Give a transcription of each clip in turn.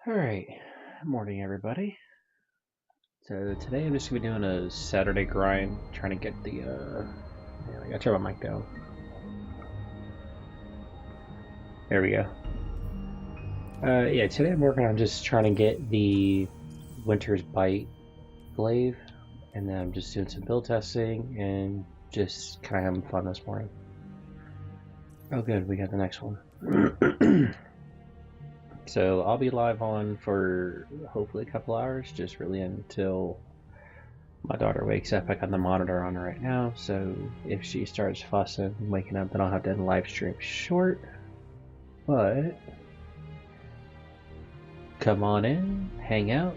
Alright, morning everybody. So today I'm just going to be doing a Saturday grind, trying to get the, I gotta turn my mic down. There we go. Yeah, today I'm working on just trying to get the Winter's Bite glaive, and then I'm just doing some build testing and just kind of having fun this morning. Oh good, we got the next one. So I'll be live on for hopefully a couple hours, just really until my daughter wakes up. I got the monitor on right now, so if she starts fussing and waking up, then I'll have to end live stream short. But come on in, hang out,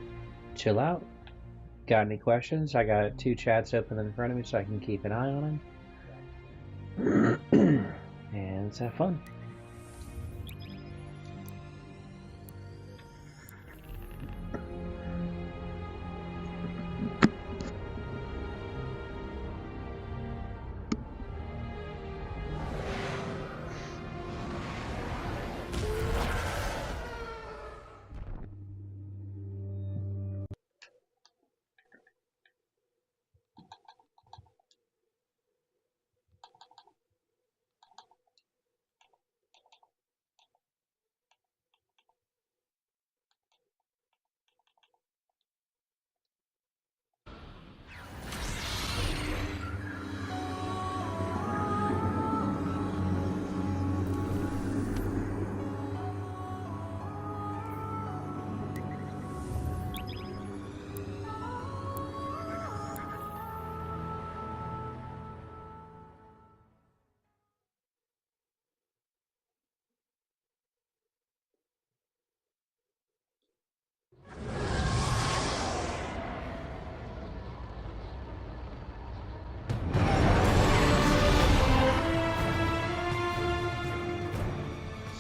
chill out. Got any questions? I got 2 chats open in front of me so I can keep an eye on them. And let's have fun.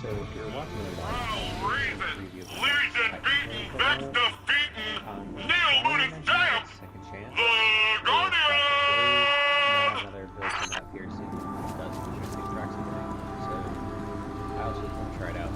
So if you're watching the Legion beaten, Vex defeaten, Neil looting champ, second chance. the Guardian! Another build coming up here soon. Does interesting tracks and things. So I also just want to try it out.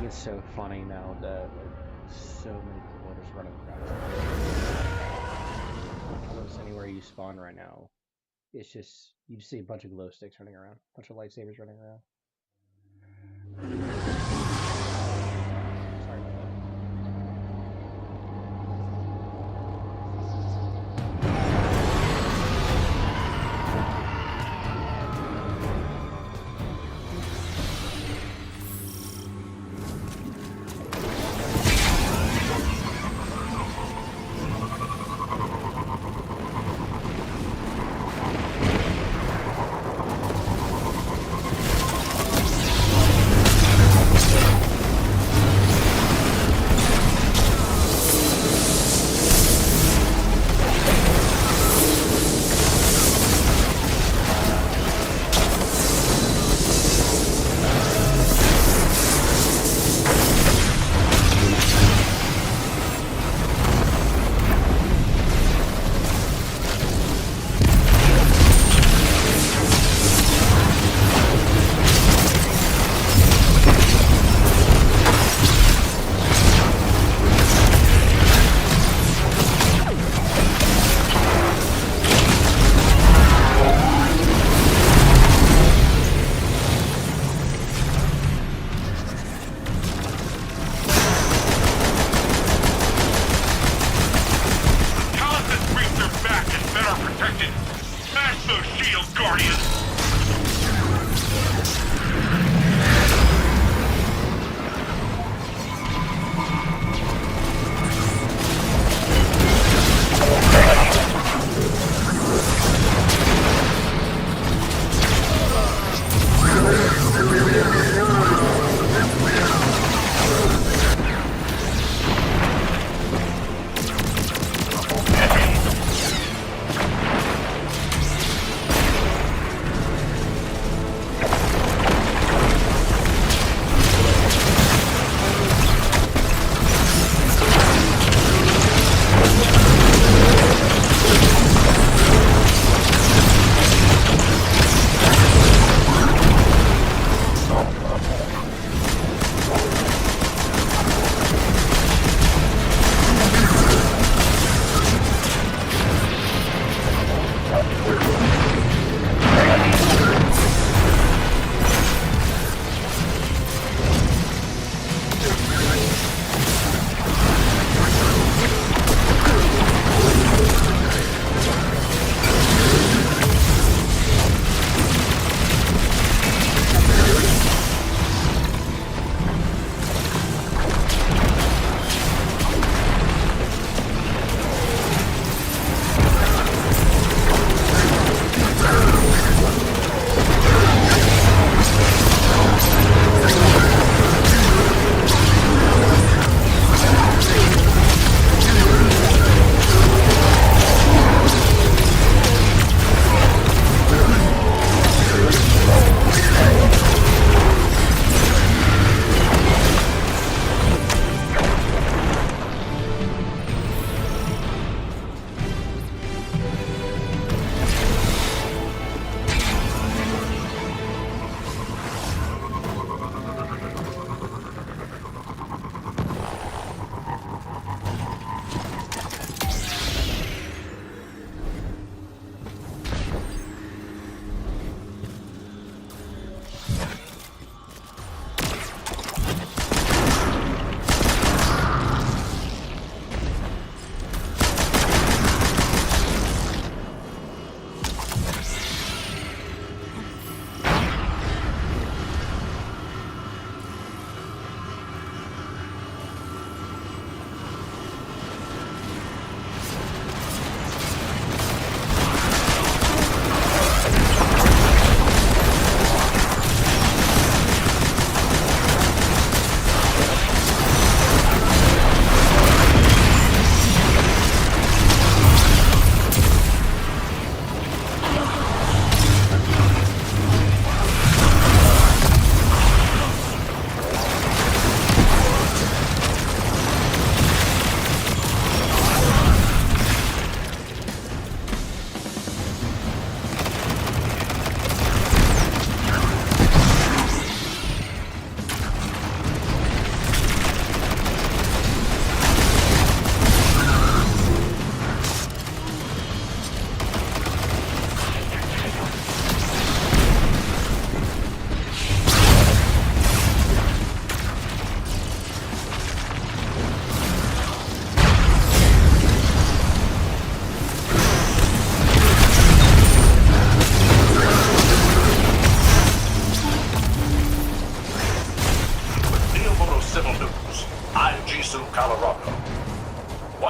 It's so funny now that so many people are just running around. Almost anywhere you spawn right now, it's just you just see a bunch of glow sticks running around, a bunch of lightsabers running around. Sorry about that.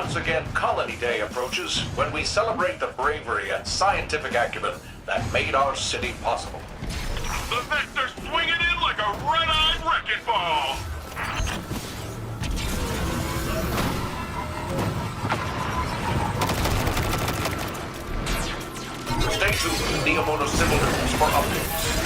Once again, Colony Day approaches when we celebrate the bravery and scientific acumen that made our city possible. The Vector's swinging in like a red-eyed wrecking ball. Stay tuned to Neomono Civil News for updates.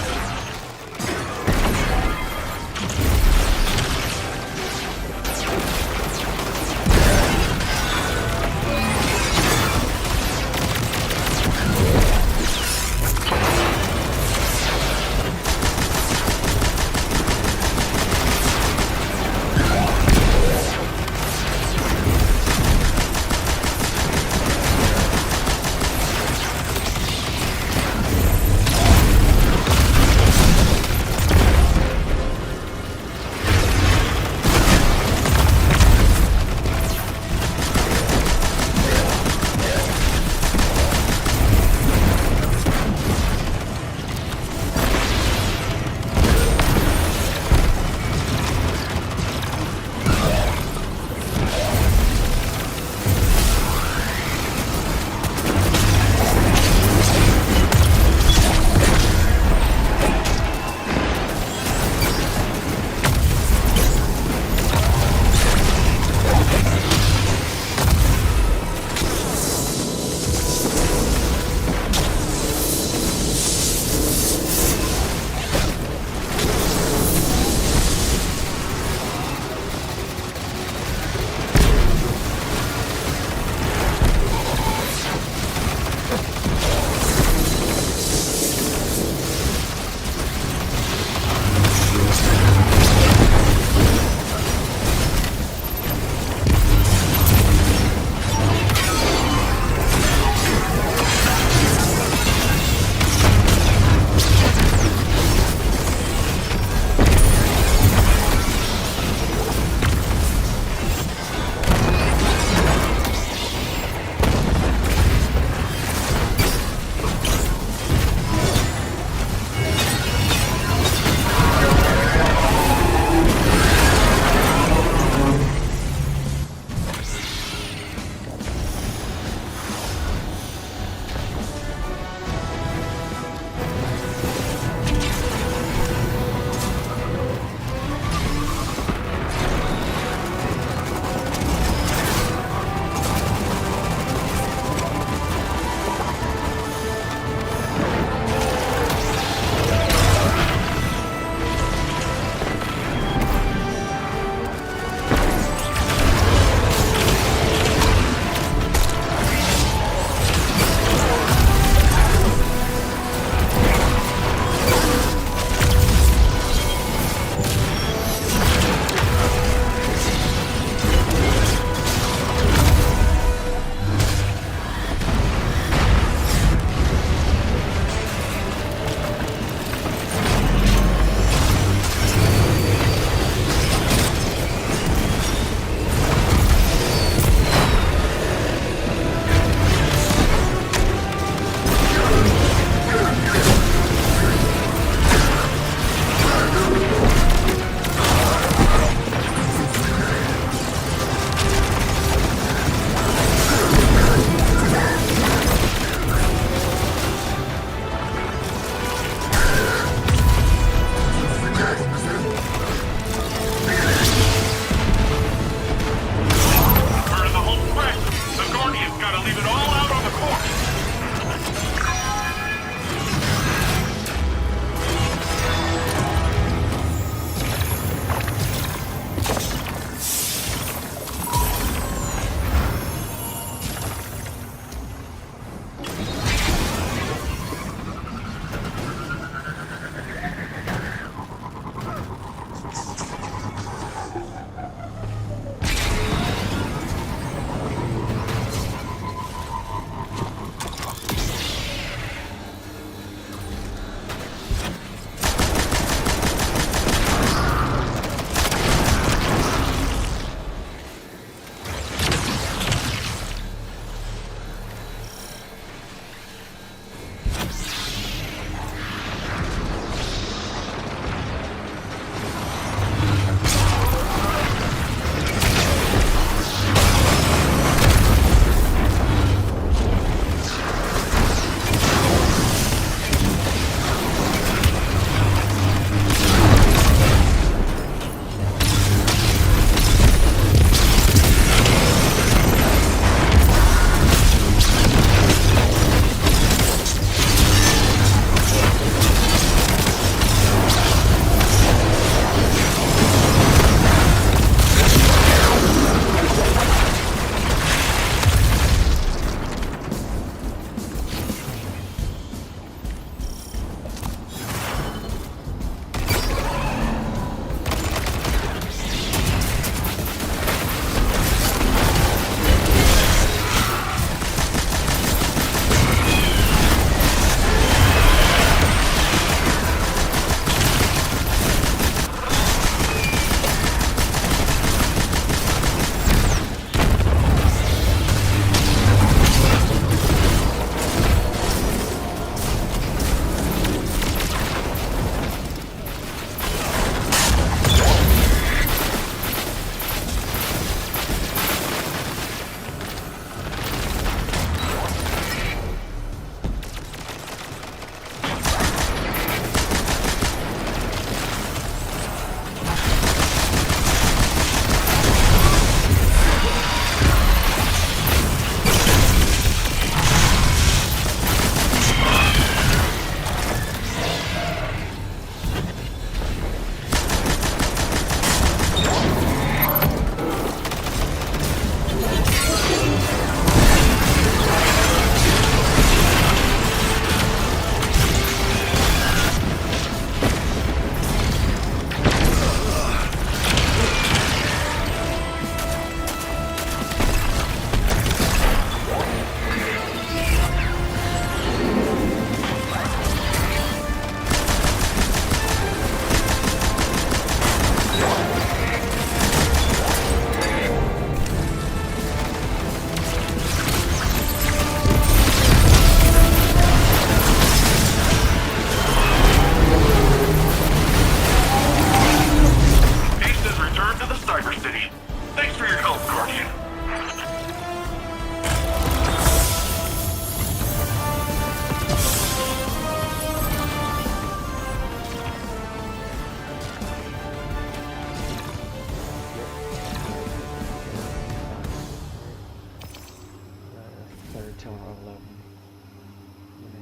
till all of them.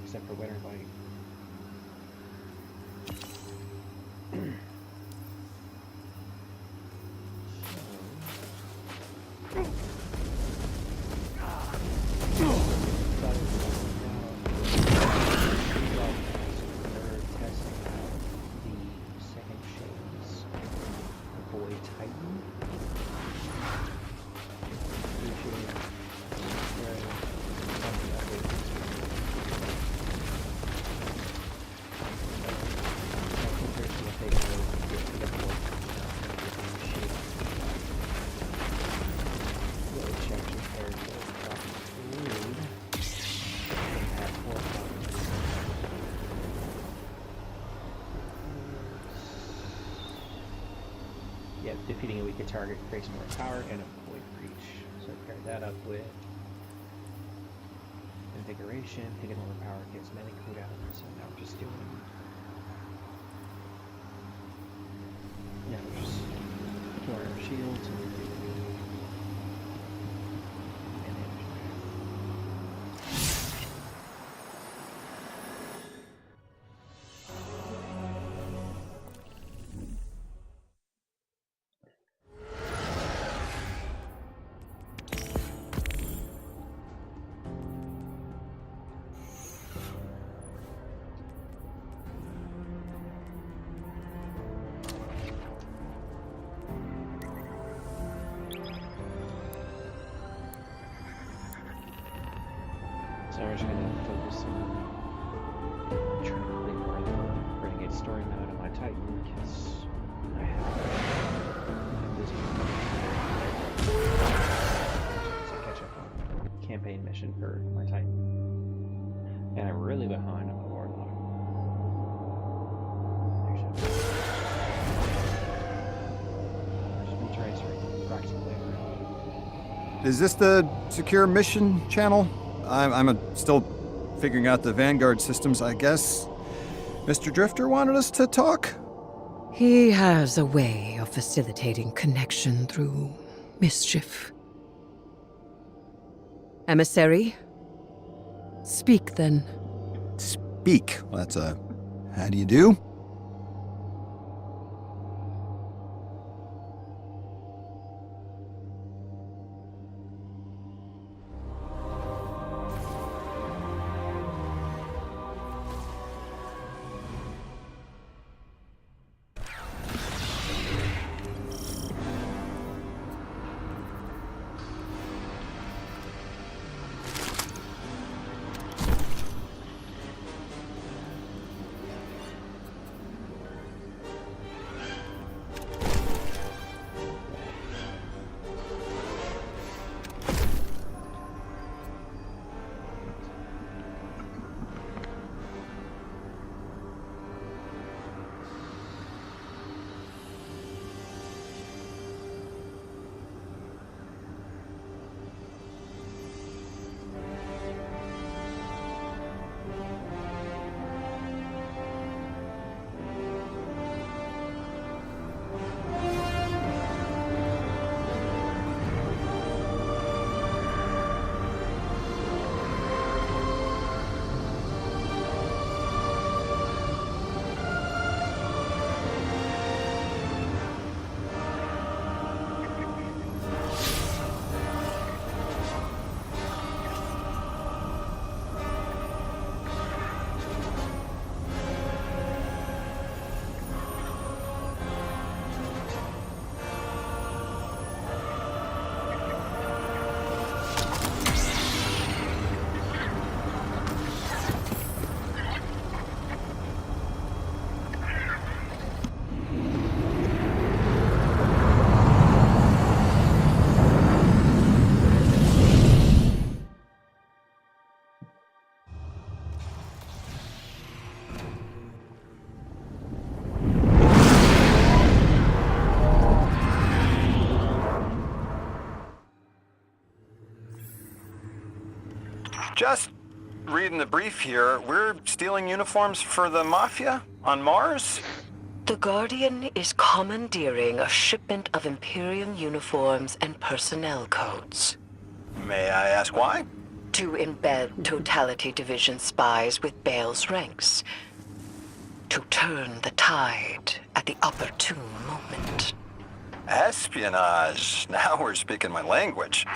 Except for Winter Bite. Defeating a weaker target creates more power and a void breach. So pair that up with invigoration, taking more power gets many cooldown. So now we're just doing we're just killing our shields and so we're just going to focus on trying to complete more of the Renegade story mode on my Titan because I have this so catch up on campaign mission for my Titan. And I'm really behind on my Warlock. Just be transferring practically around. Is this the secure mission channel? I'm still figuring out the Vanguard systems, I guess. Mr. Drifter wanted us to talk? He has a way of facilitating connection through mischief. Emissary? Speak then. Speak. Well, that's a... How do you do? Just reading the brief here, we're stealing uniforms for the Mafia on Mars? The Guardian is commandeering a shipment of Imperium uniforms and personnel codes. May I ask why? To embed Totality Division spies with Bale's ranks. To turn the tide at the opportune moment. Espionage. Now we're speaking my language.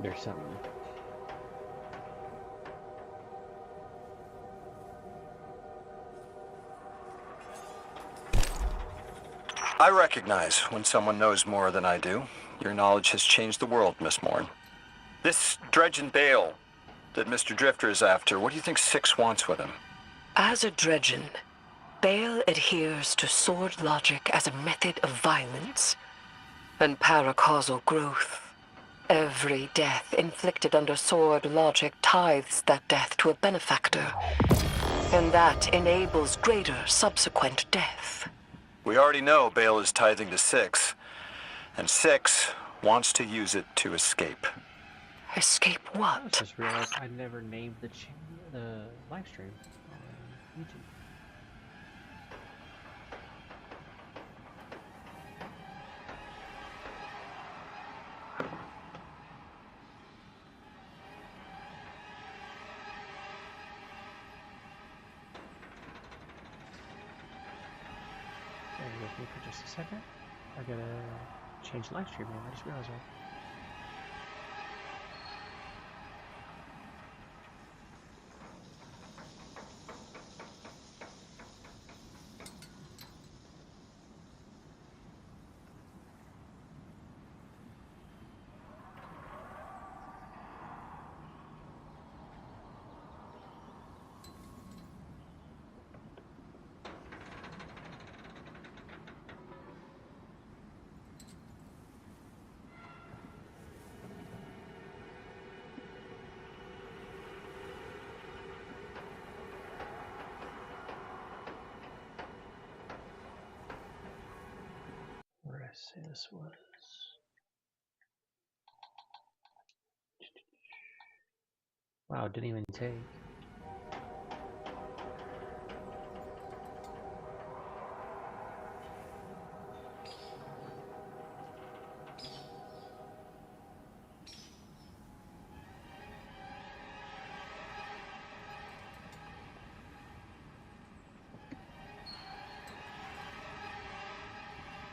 there's something. I recognize when someone knows more than I do. Your knowledge has changed the world, Miss Morn. This Dredgen Bale that Mr. Drifter is after, what do you think Six wants with him? As a Dredgen, Bale adheres to sword logic as a method of violence and paracausal growth. Every death inflicted under sword logic tithes that death to a benefactor, and that enables greater subsequent death. We already know Bale is tithing to Six, and Six wants to use it to escape. Escape what? Just realized I never named the live stream on YouTube. Bear with me for just a second. I gotta change the live stream name. I just realized that. Where did I say this was? Wow, it didn't even take.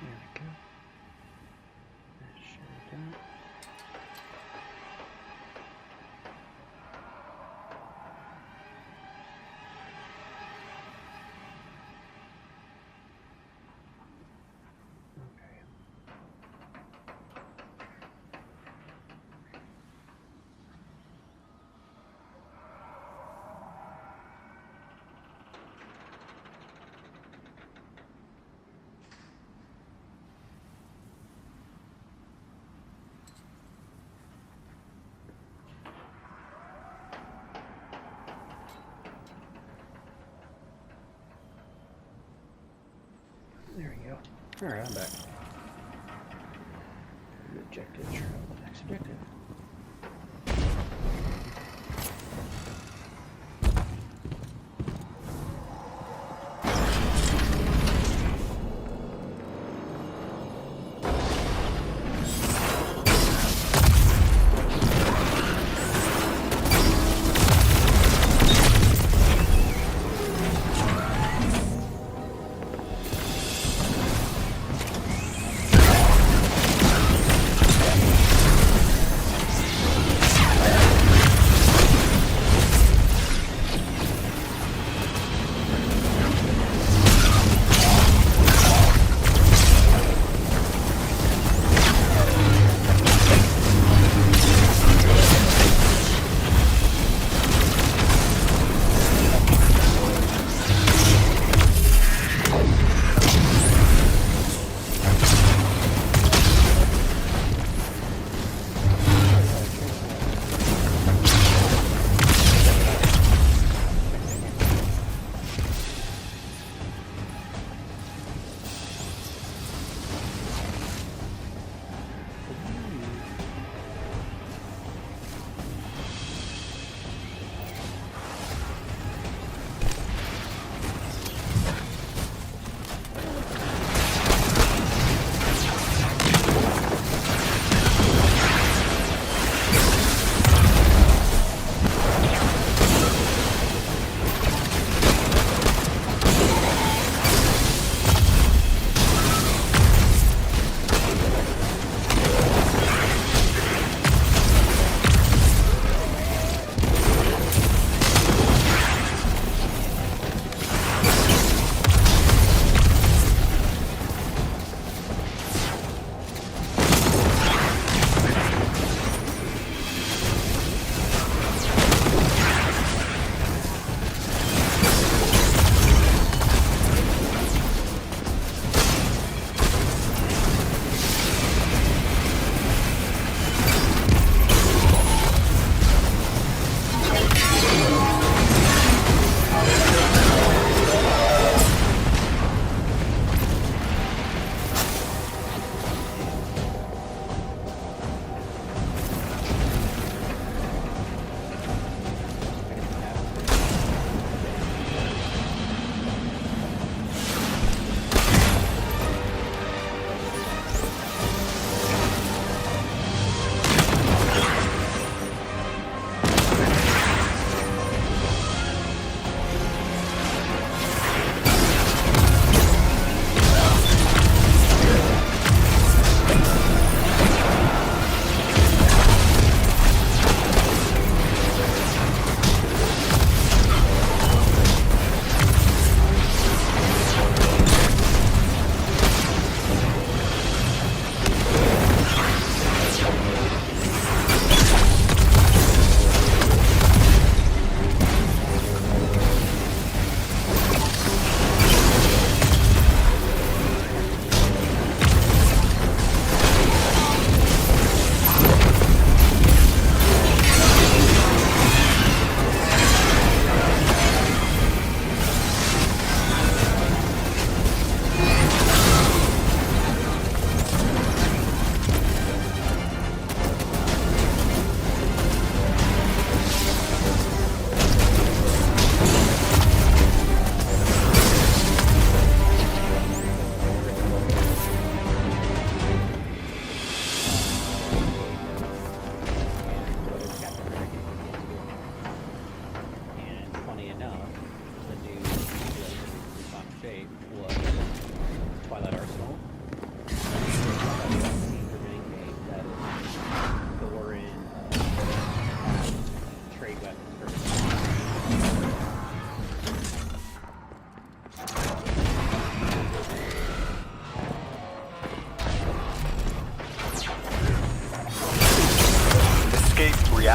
There we go. That should have done it. Okay. There we go. Alright, I'm back. New objective, travel to the next objective.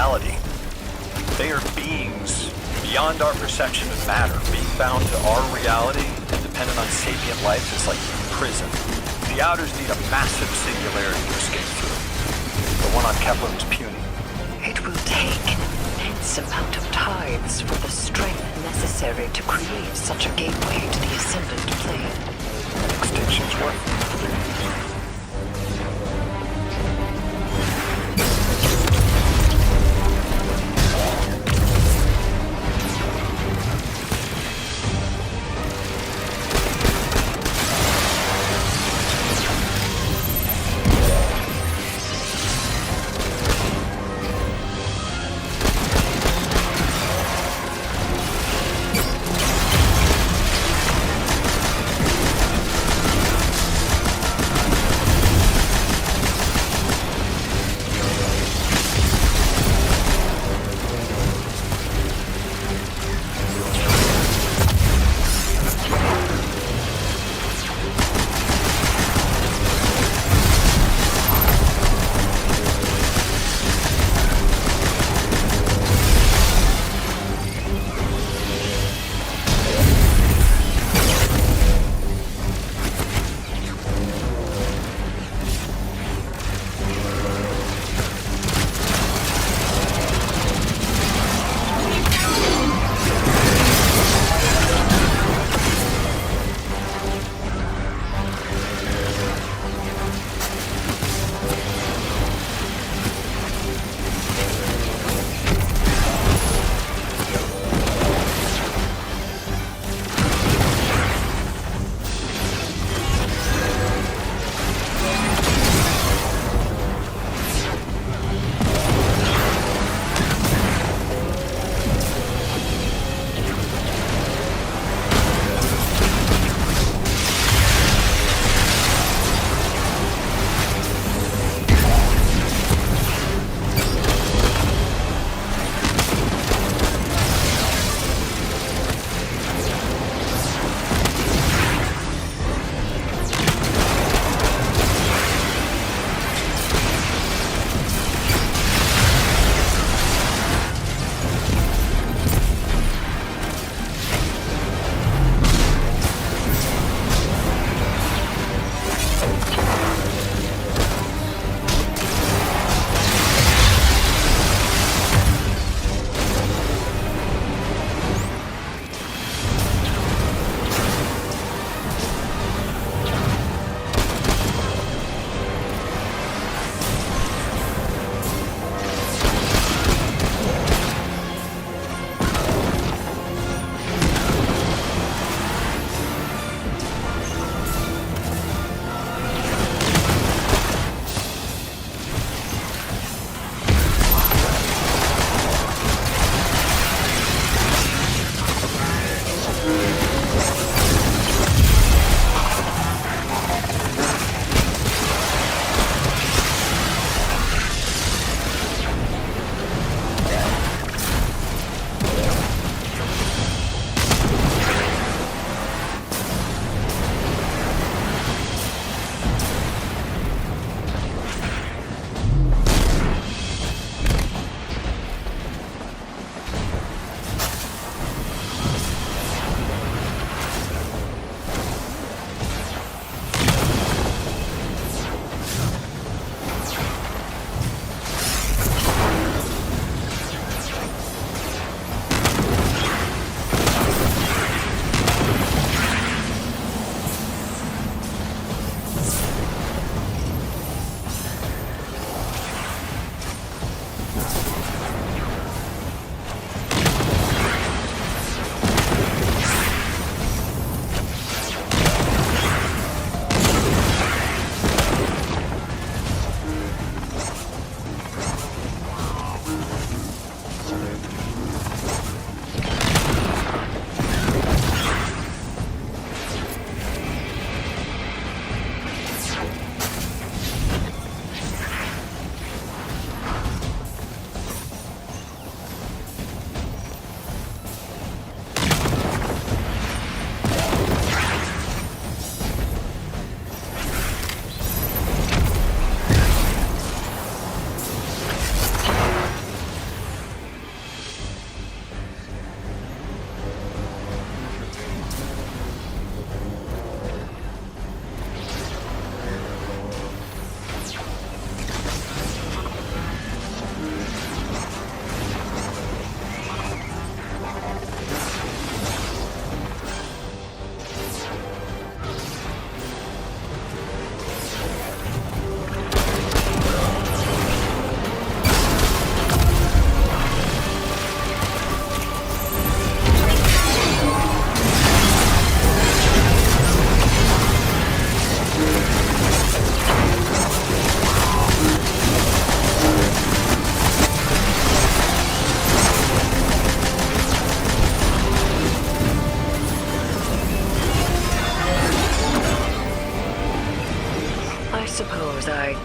reality. They are beings beyond our perception of matter. Being bound to our reality and dependent on sapient life is like prison. The Outers need a massive singularity to escape through. The one on Kepler was puny. It will take an immense amount of tides for the strength necessary to create such a gateway to the Ascendant Plane. And extinction's worth it.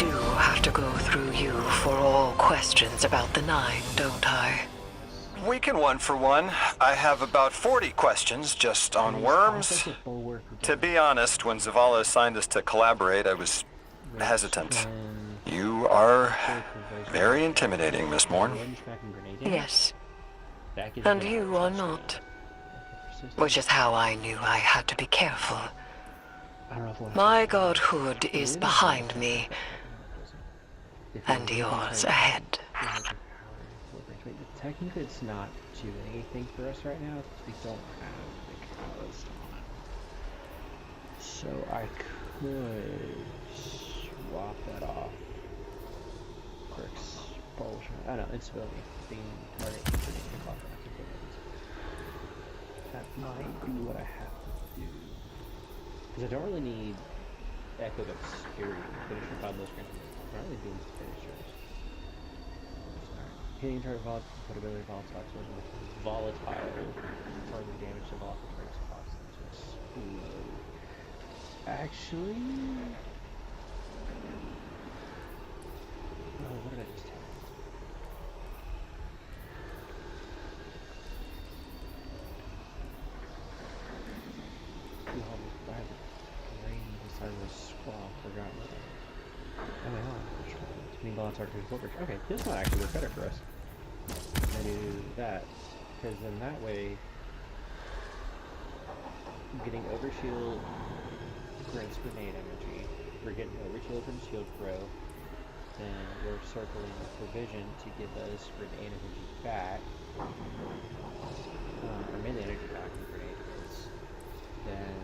do have to go through you for all questions about the Nine, don't I? We can one for one. I have about 40 questions just on worms. To be honest, when Zavala assigned us to collaborate, I was hesitant. You are very intimidating, Miss Morn. Yes. And you are not. Which is how I knew I had to be careful. My godhood is behind me, and yours ahead. Technically, it's not doing anything for us right now because we don't have the catalyst on. So I could swap that off for expulsion. I don't know, instability. Being target that might be what I have to do. Because I don't really need Echo Obscurity. Finisher Cloudless Grant. I don't really do finishers. Hitting target ability volatile explosion with volatile further damage to volatile targets cost them to explode. Actually, oh, what did I just take? I have a rain beside the squall. Forgot what. Oh my god! Between volatile targets, okay, this might actually work better for us. I do that, because then that way, getting overshield grants grenade energy. We're getting overshield from shield throw. Then we're circling provision to give us grenade energy back, or melee energy back in grenade hits. Then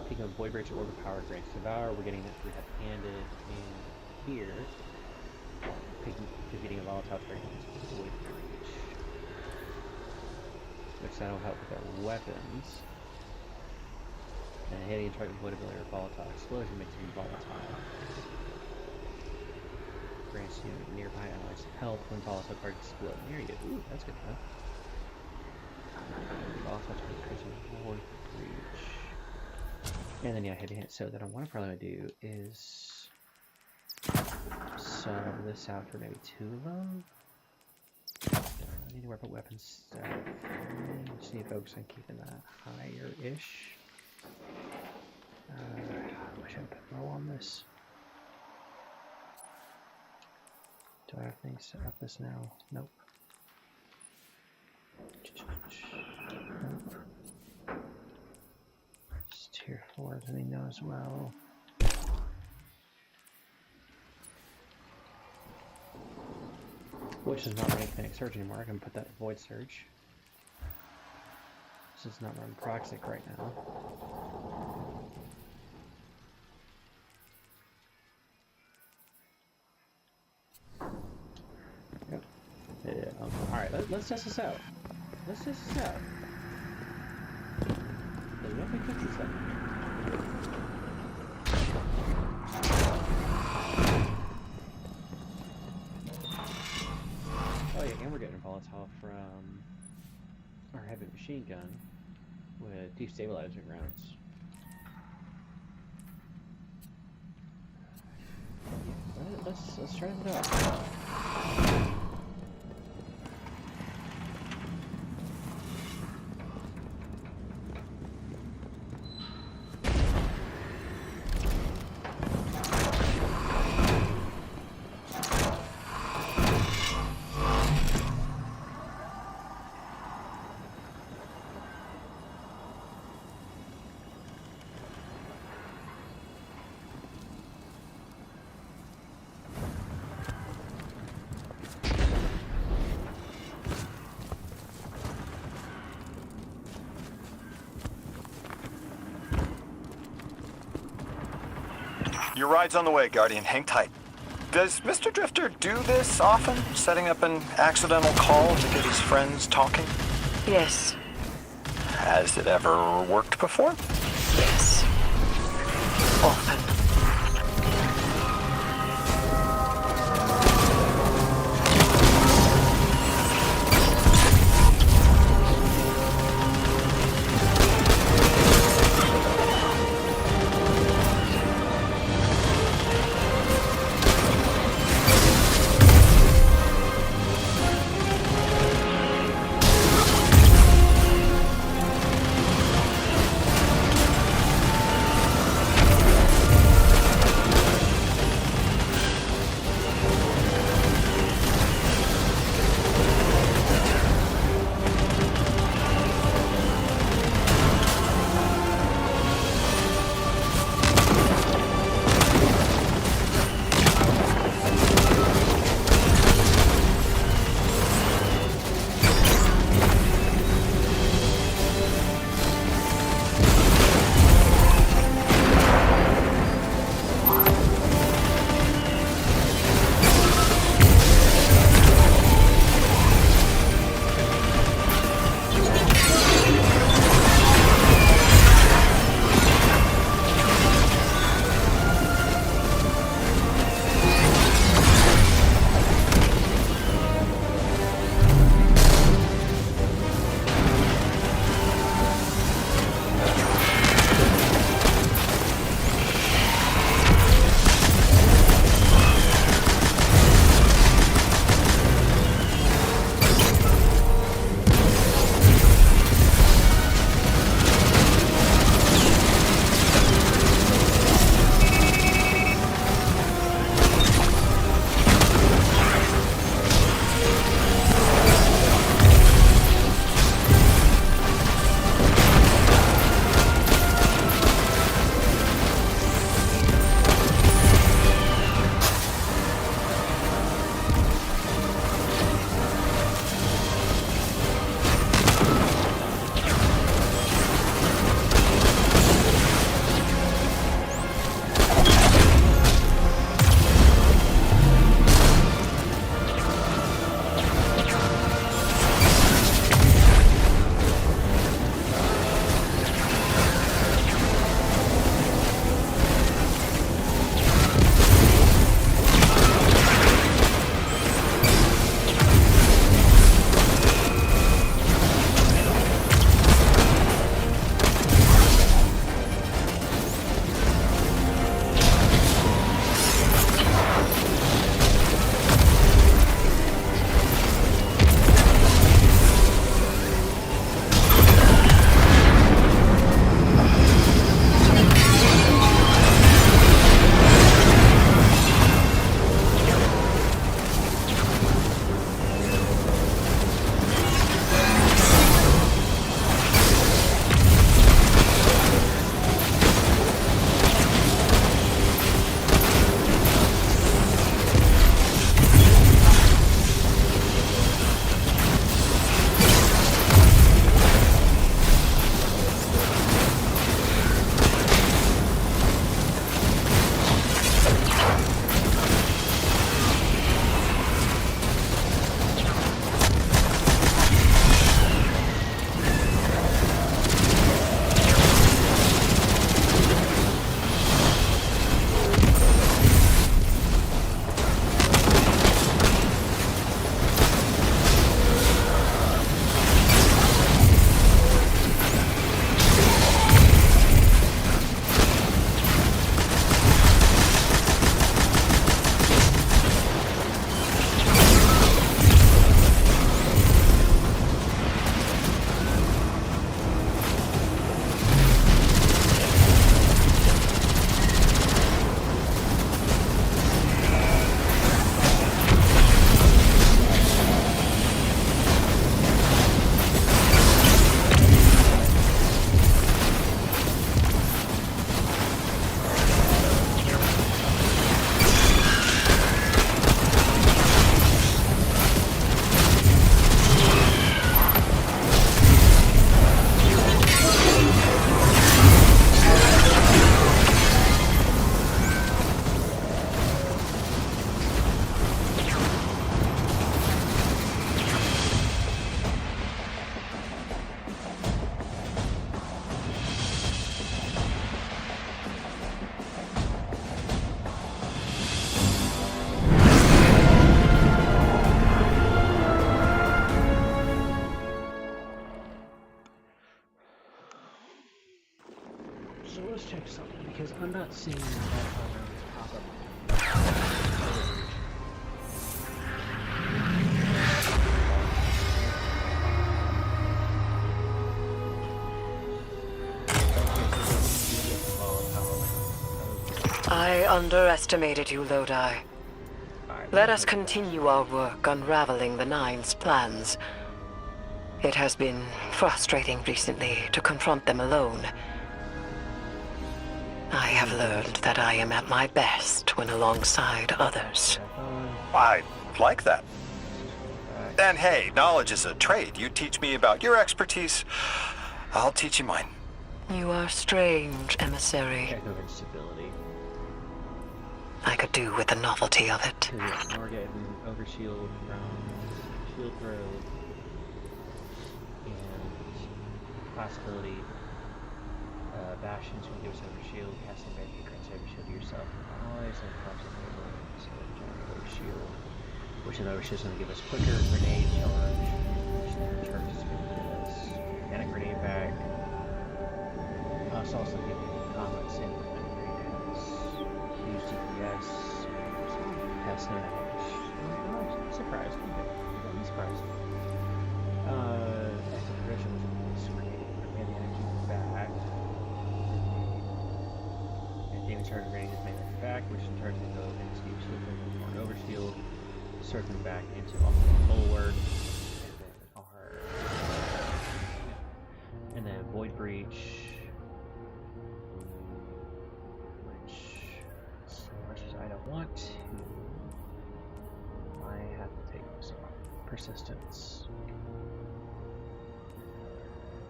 picking up Void Breach or Overpower grants Devour. We're getting that through handed in here. Defeating a volatile target with Void Breach, which that'll help with our weapons. And hitting a target with ability or volatile explosion makes them volatile. Grants you nearby allies help when volatile targets explode near you. Ooh, that's good enough. Volatile target creates a Void Breach. And then yeah, hit. So that I want to probably do is sub this out for maybe 2 of them. I need to work on weapon stuff. Just need to focus on keeping that higher-ish. I wish I put more on this. Do I have things to up this now? Nope. Nope. Just tier 4 as we know as well. Which is not running Kinetic Surge anymore. I can put that in Void Surge. This is not running Proxic right now. Yep. Yeah. Alright, let's test this out. Let's test this out. There's nothing to this up. Oh yeah, and we're getting volatile from our heavy machine gun with destabilizing rounds. Yeah, let's try it out. Your ride's on the way, Guardian. Hang tight. Does Mr. Drifter do this often? Setting up an accidental call to get his friends talking? Yes. Has it ever worked before? Yes. Often. not seeing that pop up. I underestimated you, Lodi. Let us continue our work unraveling the Nine's plans. It has been frustrating recently to confront them alone. I have learned that I am at my best when alongside others. I like that. And hey, knowledge is a trade. You teach me about your expertise, I'll teach you mine. You are strange, emissary. Check over stability. I could do with the novelty of it. Because yeah, we're getting overshield from shield throw and possibility. Bastions will give us overshield, casting back grants overshield to yourself and allies, and possibly overshield. Which an overshield is going to give us quicker grenade charge. Which the charge is going to give us and a grenade back. It's also giving combat sim with no grenades. Use DPS. Pass damage. I'm surprised. I'm surprised. Active progression was a grenade. We have the energy back. Damage target grenade is made back, which in turn will go into shield or an overshield, circling back into our bulwark, and then void breach, which as much as I don't want to, I have to take this off. Persistence.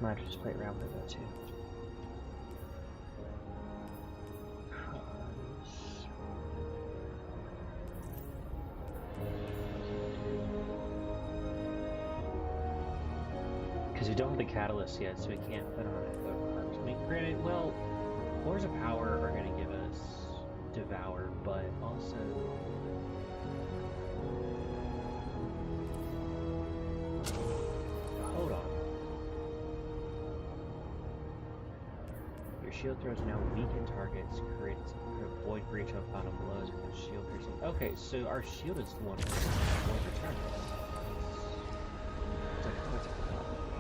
Might just play around with that too. Because we don't have the catalyst yet, so we can't put on it. I mean, granted, well, Cores of Power are going to give us Devour, but also hold on. Your shield throws now weaken targets, creates a void breach on final blows with shield piercing. Okay, so our shield is the one with return.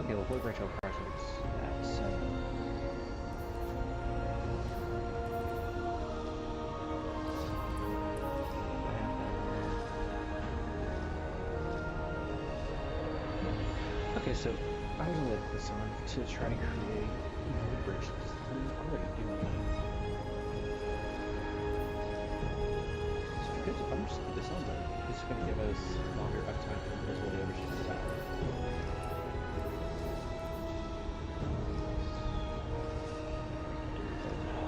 Okay, well, void breach on pressures that, so. Okay, so I was gonna put this on to try to create void breaches. I'm already doing that. So I'm just gonna put this on though. This is gonna give us longer uptime for invisible overshoot the tower.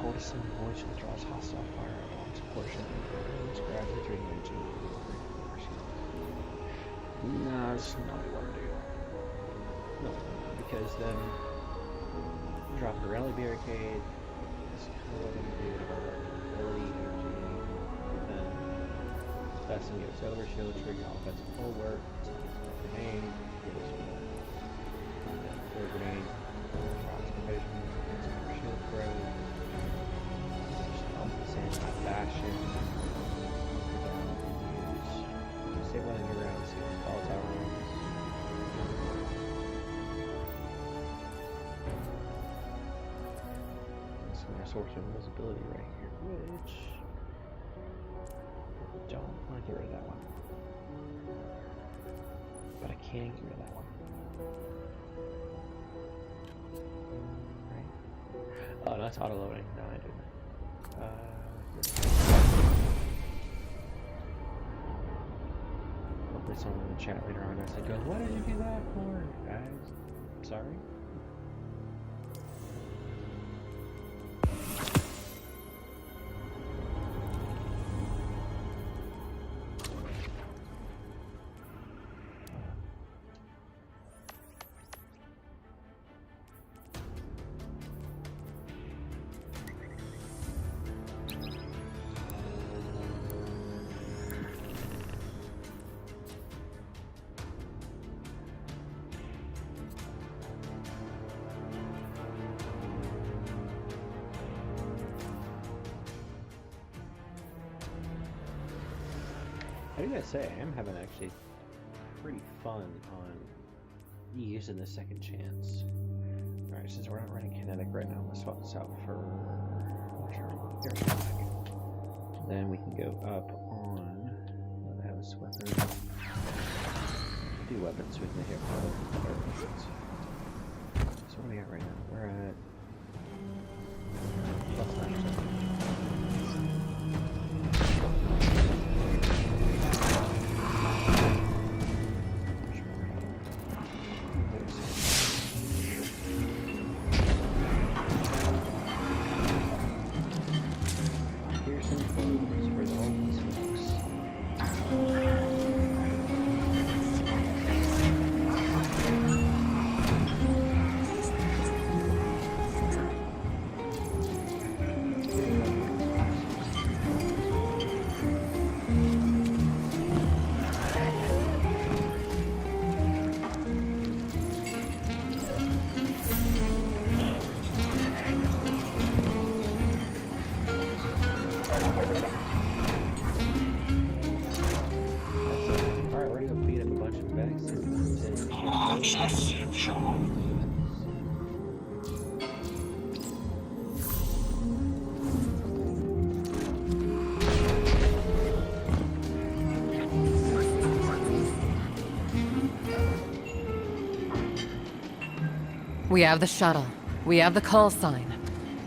Hold a single voice withdraws hostile fire along a portion of the range, gradually draining energy. Nah, that's not what I want to do. No, because then drop the rally barricade. That's kind of what I'm going to do. Ability, energy, then that's going to give us overshield, trigger offensive bulwark, grenade, give us grenade, drops provision, shield throw, sand bastion, save one of your rounds, volatile rounds. Source of invisibility right here, which I don't want to get rid of that one, but I can get rid of that one. Right? Oh, no, that's auto loading. No, I didn't. Hopefully, someone in the chat later on is like, "Go, what did you do that for, guys? Sorry." I do gotta say, I am having actually pretty fun on using the second chance. Alright, since we're not running kinetic right now, let's swap this out for airstrike. Then we can go up on what have this weapon. Do weapons, we can hit weapons. So what are we at right now? We're at We have the shuttle. We have the call sign.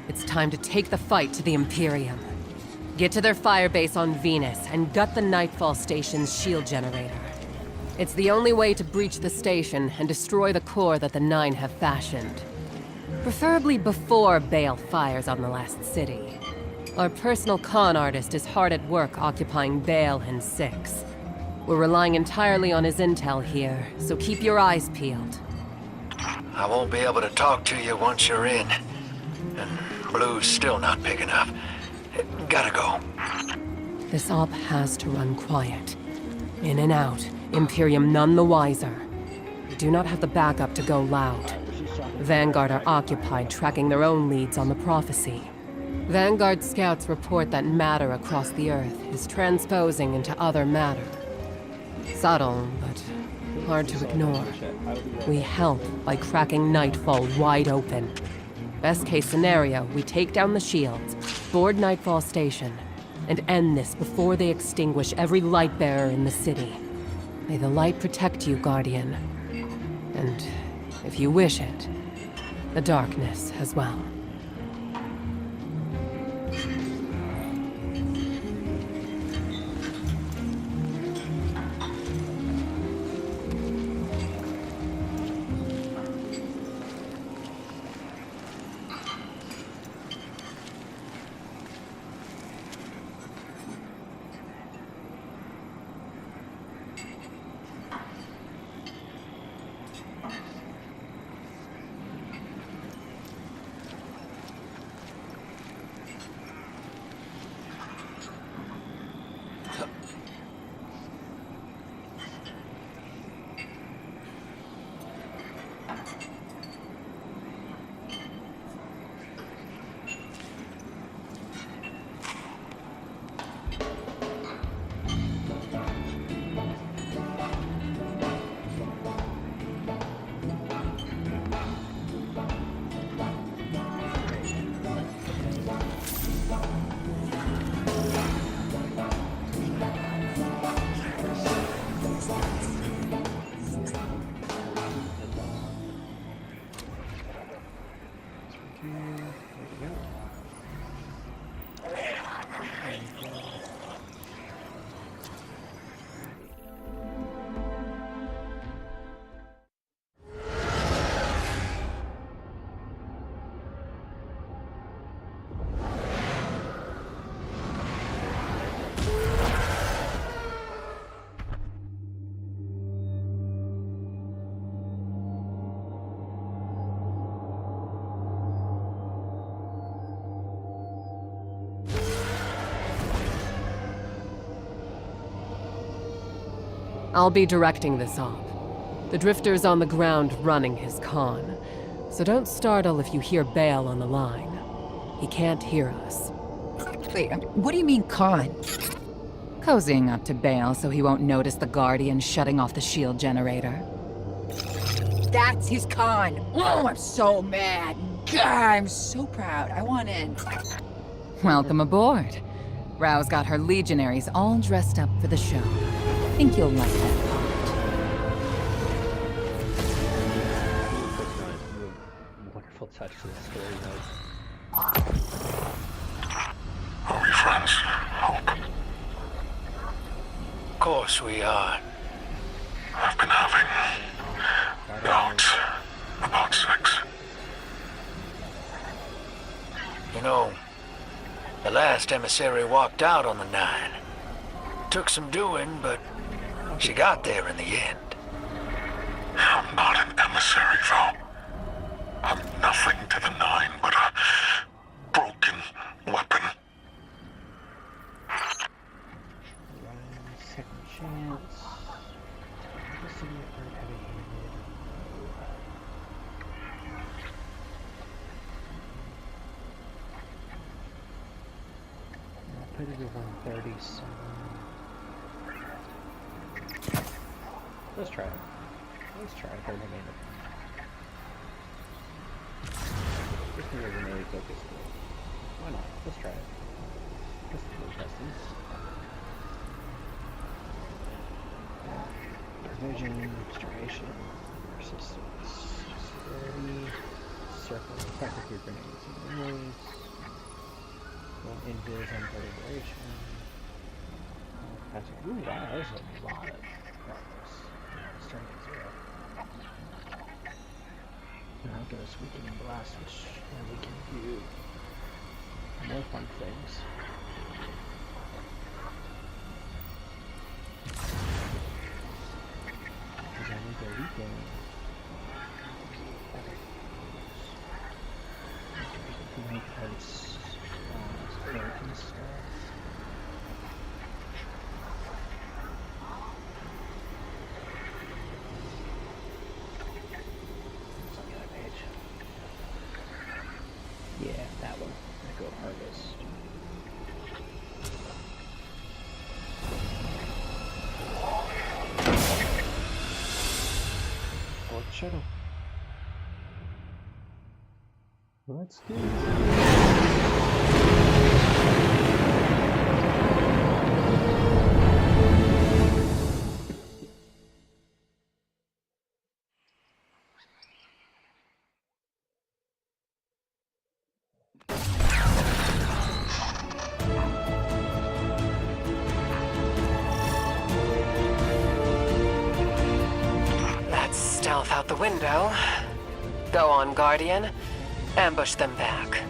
It's time to take the fight to the Imperium. Get to their firebase on Venus and gut the Nightfall Station's shield generator. It's the only way to breach the station and destroy the core that the Nine have fashioned. Preferably before Bale fires on the last city. Our personal con artist is hard at work occupying Bale and Six. We're relying entirely on his intel here, so keep your eyes peeled. I won't be able to talk to you once you're in. And Blue's still not picking up. Gotta go. This op has to run quiet. In and out, Imperium none the wiser. We do not have the backup to go loud. Vanguard are occupied tracking their own leads on the Prophecy. Vanguard scouts report that matter across the Earth is transposing into other matter. Subtle, but hard to ignore. We help by cracking Nightfall wide open. Best case scenario, we take down the shields, board Nightfall Station, and end this before they extinguish every light bearer in the city. May the light protect you, Guardian. And, if you wish it, the darkness as well. I'll be directing this op. The Drifter's on the ground running his con, so don't startle if you hear Bale on the line. He can't hear us. Wait, what do you mean con? Cozying up to Bale so he won't notice the Guardian shutting off the shield generator. That's his con. Oh, I'm so mad. God, I'm so proud. I want in. Welcome aboard. Rao's got her legionaries all dressed up for the show. Think you'll like that part. Wonderful touch to the story notes. Are we friends, Hope? Of course we are. I've been having doubts about sex. You know, the last emissary walked out on the 9. Took some doing, but she got there in the end. I'm not an emissary, though. I'm nothing to the 9 but a broken weapon. Second chance. Listen, you're heavy-handed. I'll put it at 137. Let's try it. Let's try it for a minute. Just need a melee focus. Why not? Let's try it. Let's do the testing. Vision, duration, persistence, security, circle, attack with your grenades and memories, one invis on duration. Ooh, wow, there's a lot of progress. Starting at 0. Now goes weakening blast, which we can do more fun things. Because I need to weaken. Because skeleton stuff. Yeah, that one. I go harvest. Fourth shadow. Let's do it. Stealth out the window. Go on, Guardian. Ambush them back.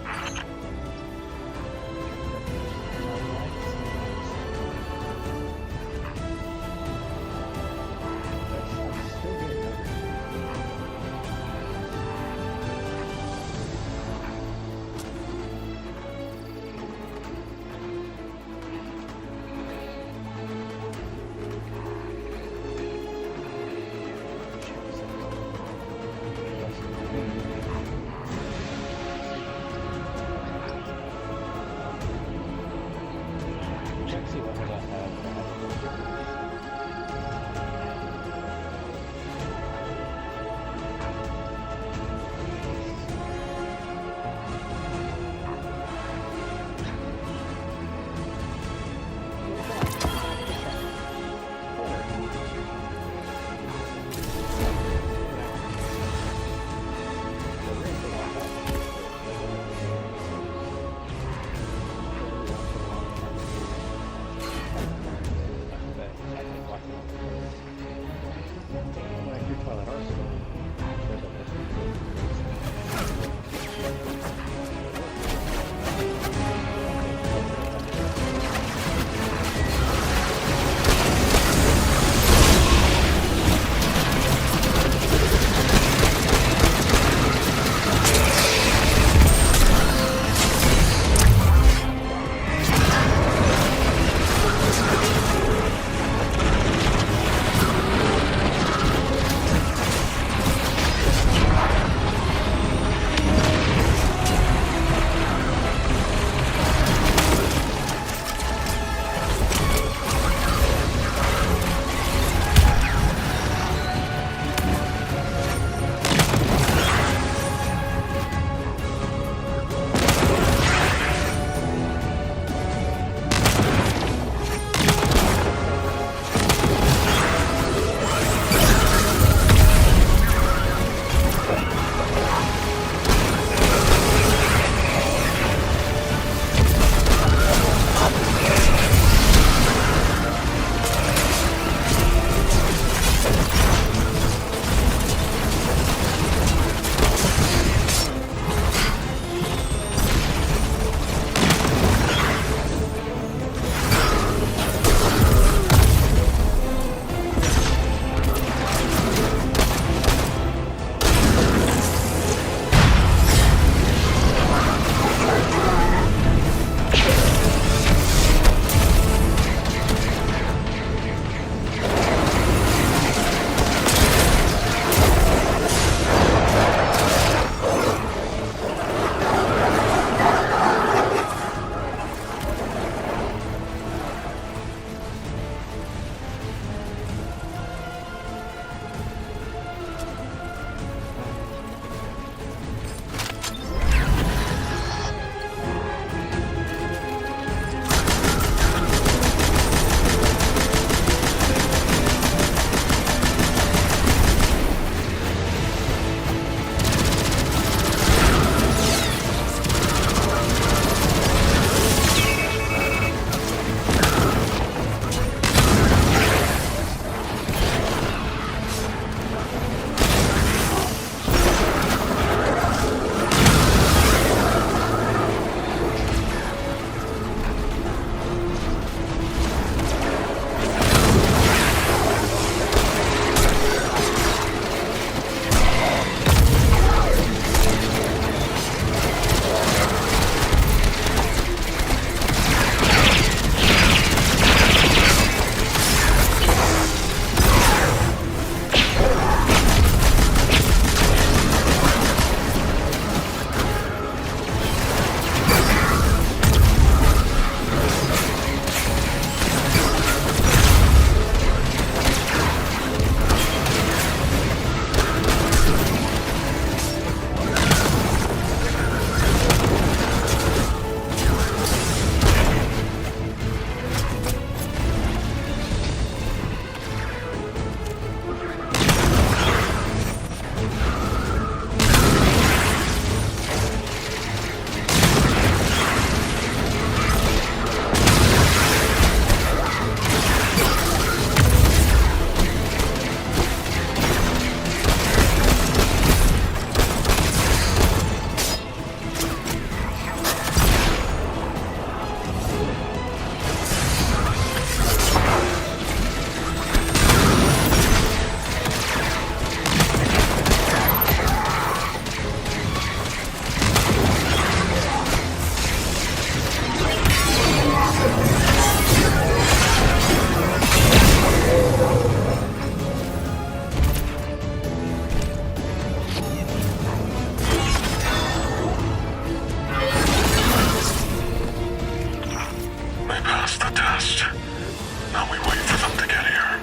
Now we wait for them to get here.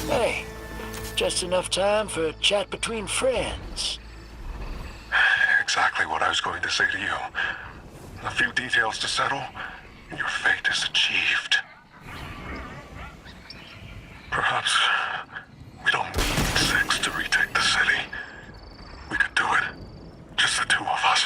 Hey, just enough time for a chat between friends. Exactly what I was going to say to you. A few details to settle, and your fate is achieved. Perhaps we don't need 6 to retake the city. We could do it. Just the 2 of us.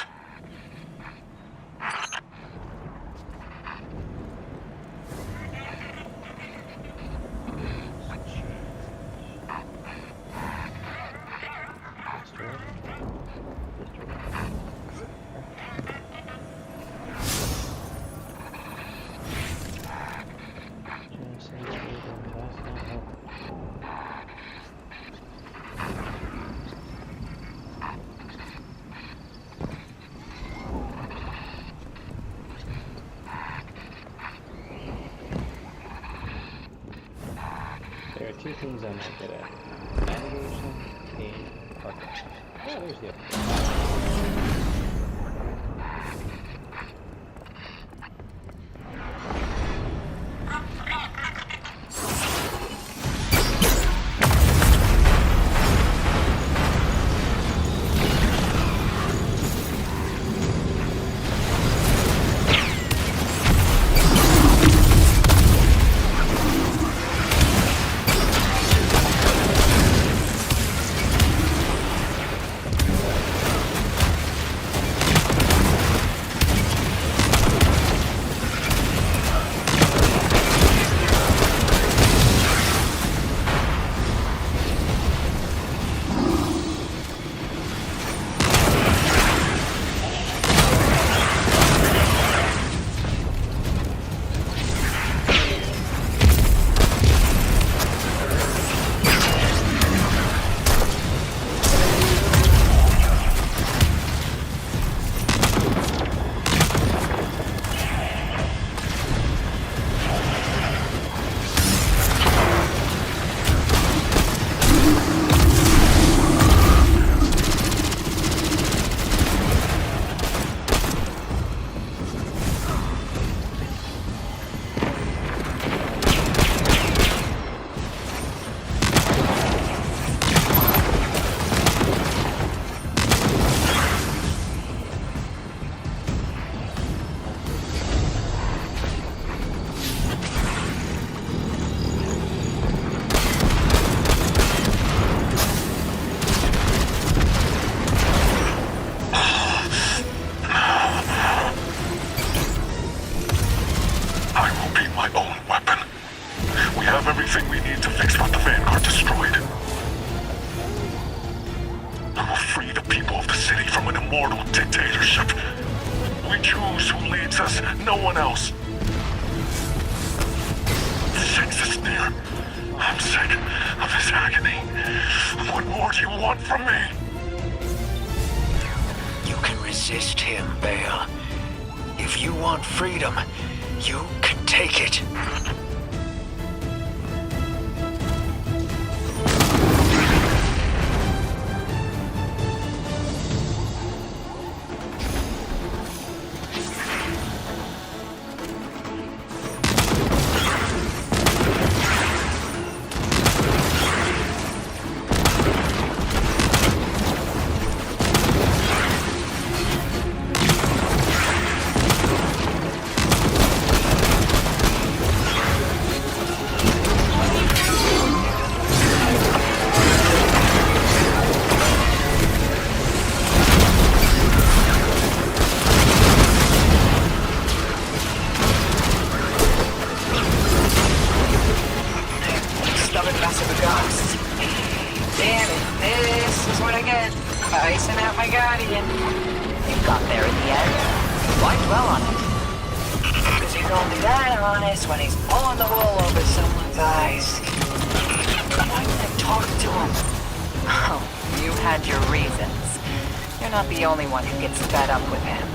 There are 2 things I'm not good at. Navigation and architecture. Oh, there's the other. everything we need to fix what the Vanguard destroyed. I will free the people of the city from an immortal dictatorship. We choose who leads us, no one else. Six is near. I'm sick of his agony. What more do you want from me? You can resist him, Bale. If you want freedom, you can take it. Damn it, this is what I get. Icing out my guardian. You got there in the end. Why dwell on it? Because he's only that honest when he's pulling the wool over someone's eyes. Why did I talk to him? Oh, you had your reasons. You're not the only one who gets fed up with him.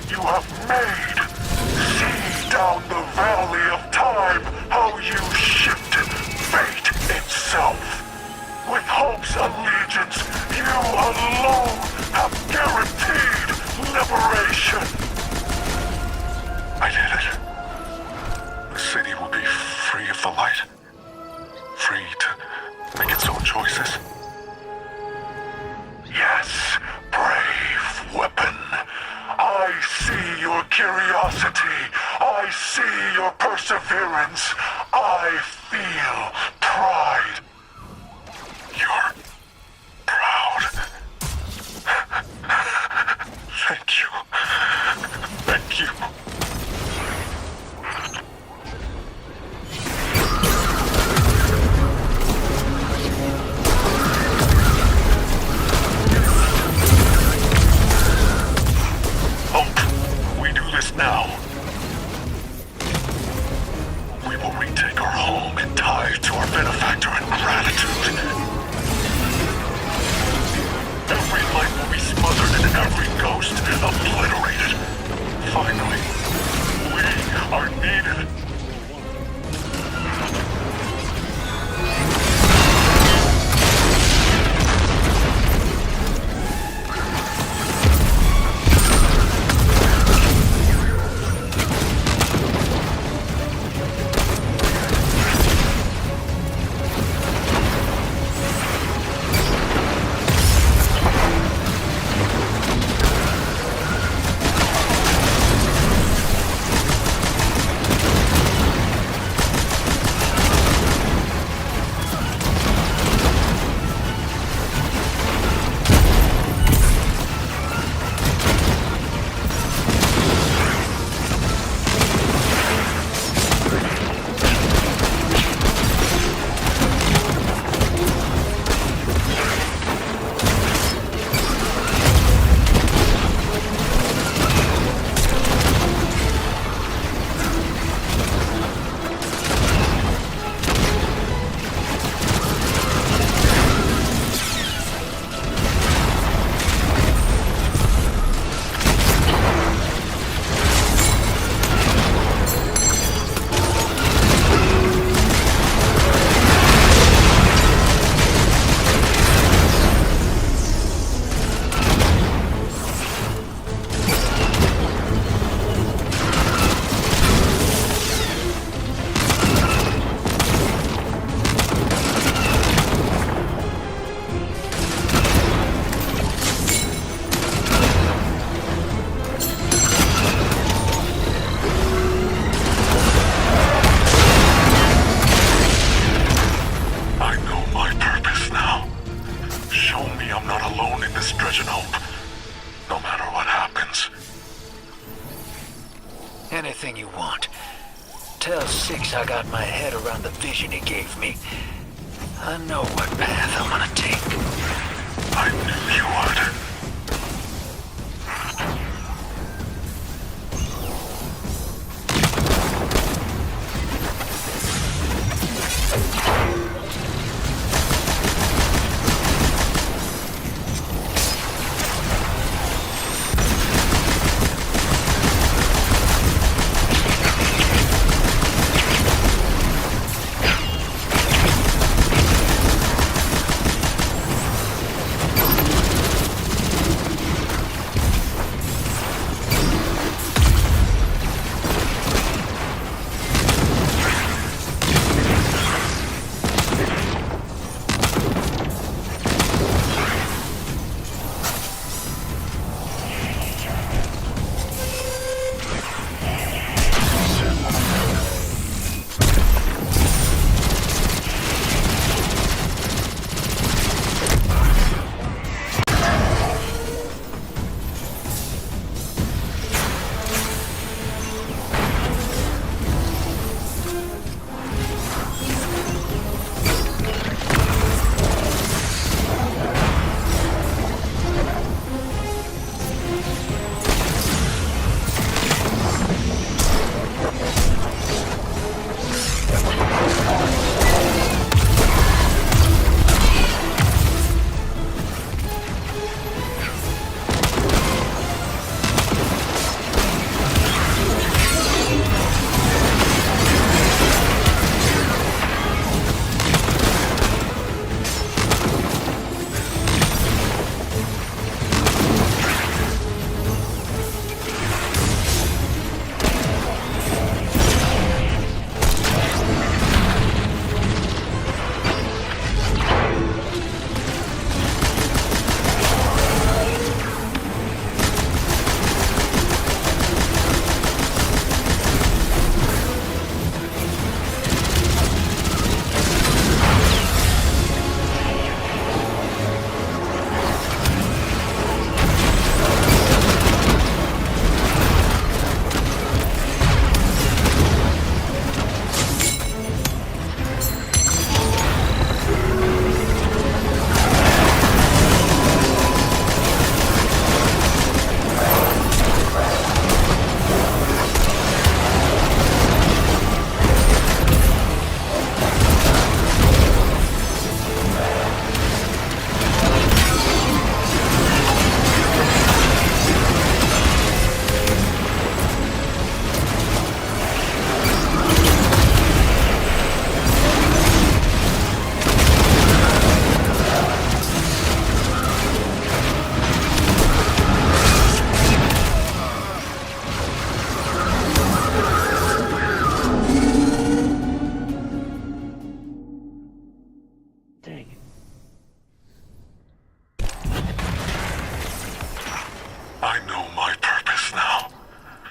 you have made. See down the valley of time how you shifted fate itself. With Hope's allegiance, you alone have guaranteed liberation. I did it. The city will be free of the light. Free to make its own choices. Yes, brave weapon. I see your curiosity. I see your perseverance. I feel pride. You're proud. Thank you. Thank you. Hope, we do this now. We will retake our home and tie to our benefactor in gratitude. Every light will be smothered and every ghost obliterated. Finally, we are needed. Anything you want. Tell Six I got my head around the vision he gave me. I know what path I'm gonna take. I knew you would.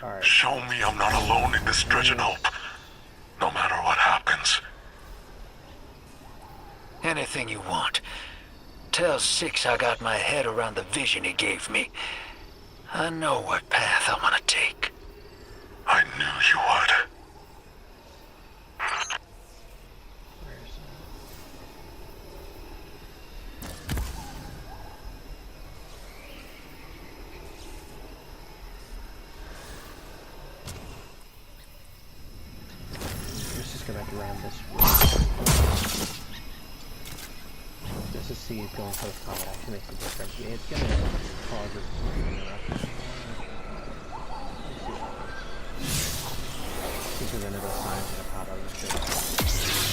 Alright. Show me I'm not alone in this dredging hope. No matter what happens. Anything you want. Tell Six I got my head around the vision he gave me. I know what path I'm gonna take. I knew you would. Let's just go back around this way. Just to see if going close combat actually makes a difference. Yeah, it's gonna cause us interruption. Since we're gonna go signs in a pop out of the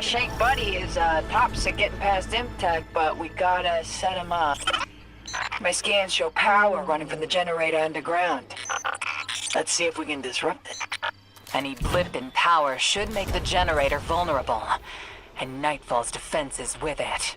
Shank Buddy is tops at getting past Imtech, but we gotta set him up. My scans show power running from the generator underground. Let's see if we can disrupt it. Any blip in power should make the generator vulnerable, and Nightfall's defenses with it.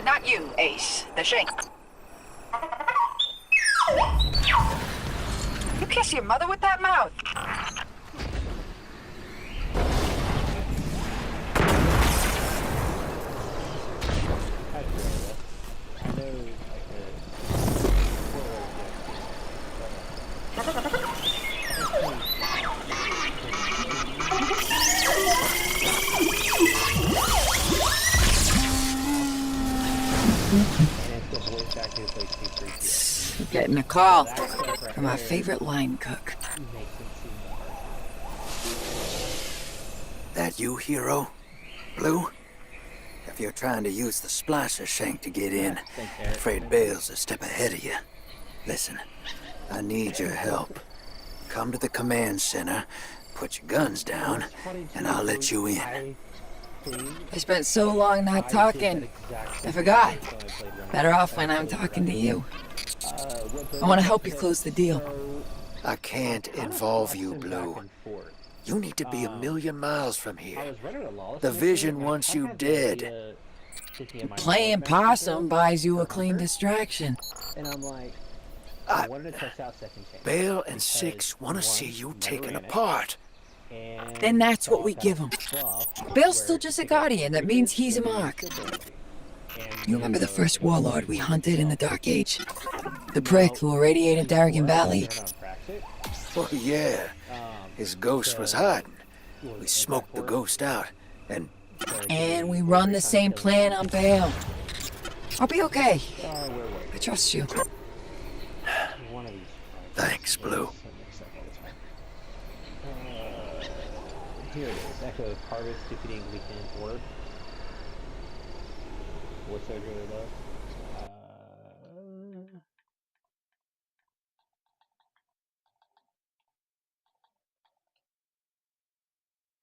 Not you, Ace. The Shank. You kiss your mother with that mouth. Getting a call from our favorite line cook. That you, Hero? Blue? If you're trying to use the splicer shank to get in, I'm afraid Bale's a step ahead of you. Listen, I need your help. Come to the command center, put your guns down, and I'll let you in. I spent so long not talking. I forgot. Better off when I'm talking to you. I want to help you close the deal. I can't involve you, Blue. You need to be 1,000,000 miles from here. The Vision wants you dead. Playing possum buys you a clean distraction. And I'm like, I wanted to test out second chance. Bale and Six want to see you taken apart. Then that's what we give him. Bale's still just a guardian. That means he's a mark. You remember the first warlord we hunted in the Dark Age? The prick who irradiated Darrigan Valley? Oh, yeah. His ghost was hiding. We smoked the ghost out, and... And we run the same plan on Bale. I'll be okay. I trust you. Thanks, Blue. Here it is. Echo Harvest defeating Weekend Orb. What's that really low?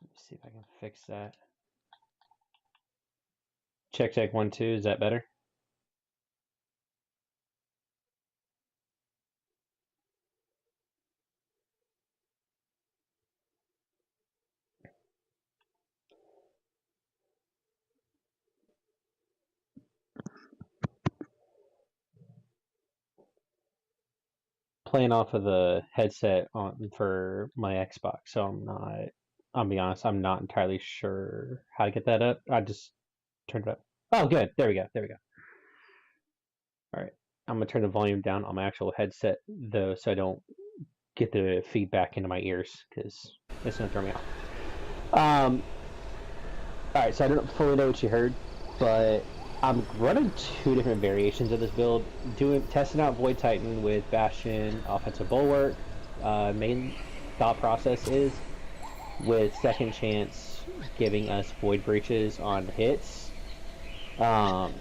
Let's see if I can fix that. Check 1 2. Is that better? Playing off of the headset on for my Xbox, so I'll be honest, I'm not entirely sure how to get that up. I just turned it up. Oh, good. There we go. All right. I'm going to turn the volume down on my actual headset, though, so I don't get the feedback into my ears, because it's going to throw me off. All right, so I don't fully know what you heard, but I'm running 2 different variations of this build, testing out Void Titan with Bastion Offensive Bulwark. Main thought process is with Second Chance giving us Void Breaches on hits, and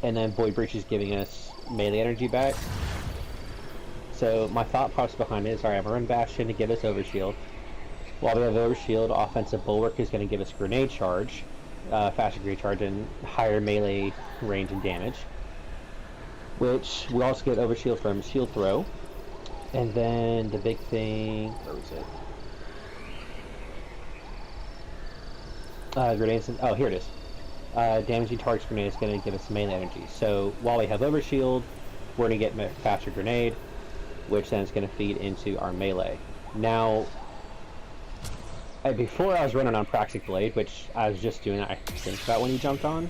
then Void Breaches giving us melee energy back. So my thought process behind it is, alright, I'm going to run Bastion to give us Overshield. While we have Overshield, Offensive Bulwark is going to give us Grenade Charge. Faster grenade charge and higher melee range and damage, which we also get Overshield from Shield Throw. And then the big thing, where was it? Grenades. Oh, here it is. Damaging target's grenade is going to give us melee energy. So while we have Overshield, we're going to get faster grenade, which then is going to feed into our melee. Now, before I was running on Praxic Blade, which I was just doing, I think about when you jumped on.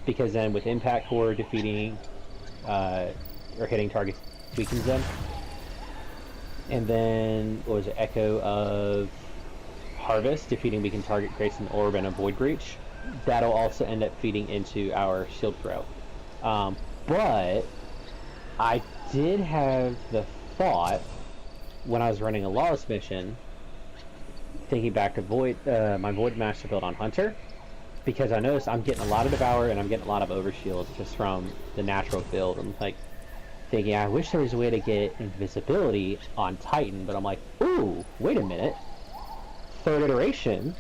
Because then with Impact Core defeating or hitting targets weakens them. And then, what was it, Echo of Harvest, defeating weakened target creates an orb and a void breach. That'll also end up feeding into our shield throw. But I did have the thought when I was running a Lawless mission, thinking back to my Void Master build on Hunter, because I noticed I'm getting a lot of Devour and I'm getting a lot of Overshield just from the natural build. I'm like thinking, I wish there was a way to get invisibility on Titan, but I'm like, ooh, wait a minute. 3rd iteration,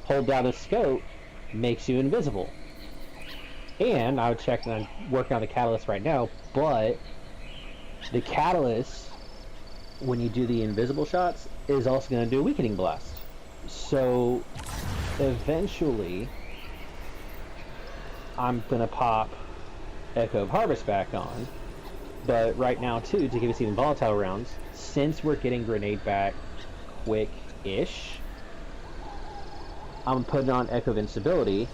hold down the scope, makes you invisible. And I would check, and I'm working on the Catalyst right now, but the Catalyst, when you do the invisible shots, is also going to do a Weakening Blast. So, eventually, I'm going to pop Echo of Harvest back on, but right now, too, to give us even volatile rounds, since we're getting Grenade back quick-ish, I'm putting on Echo of Instability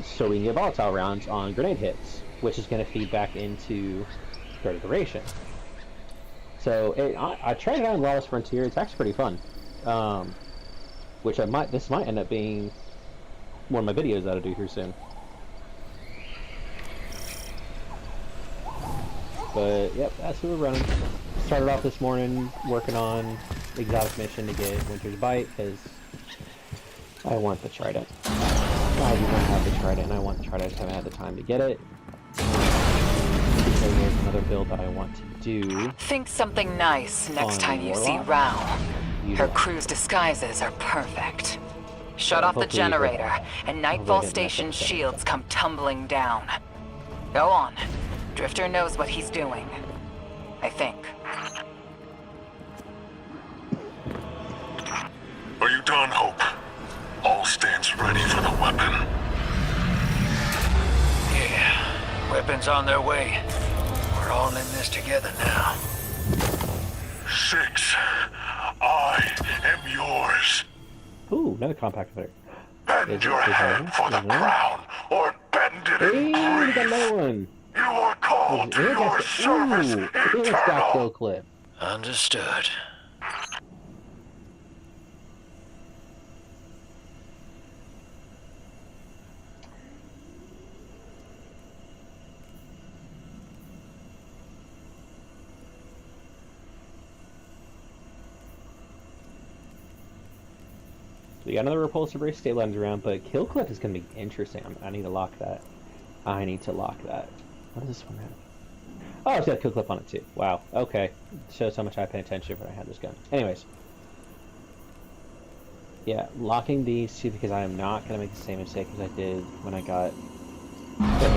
so we can get volatile rounds on grenade hits, which is going to feed back into 3rd iteration. So I tried it out in Lawless Frontier. It's actually pretty fun. Which this might end up being one of my videos that I'll do here soon. But yep, that's what we're running. Started off this morning working on exotic mission to get Winter's Bite because I want the Trident. I do not have the Trident, and I want the Trident. I just haven't had the time to get it. So there's another build that I want to do. Think something nice next time you see Rao. Her crew's disguises are perfect. Shut off the generator, and Nightfall Station's shields come tumbling down. Go on. Drifter knows what he's doing. I think. Are you done, Hope? All stands ready for the weapon. Yeah, weapons on their way. We're all in this together now. 6, I am yours. Ooh, another compact fighter. Bend your head for the crown, or bend it in we got another one. You are called to your service, eternal. Clip. Understood. We got another repulsive race stabilizers around, but Kill Clip is going to be interesting. I need to lock that. I need to lock that. What does this one have? Oh, it's got Kill Clip on it too. Wow. Okay. Shows how much I pay attention when I had this gun. Anyways. Yeah, locking these two because I am not going to make the same mistake as I did when I got the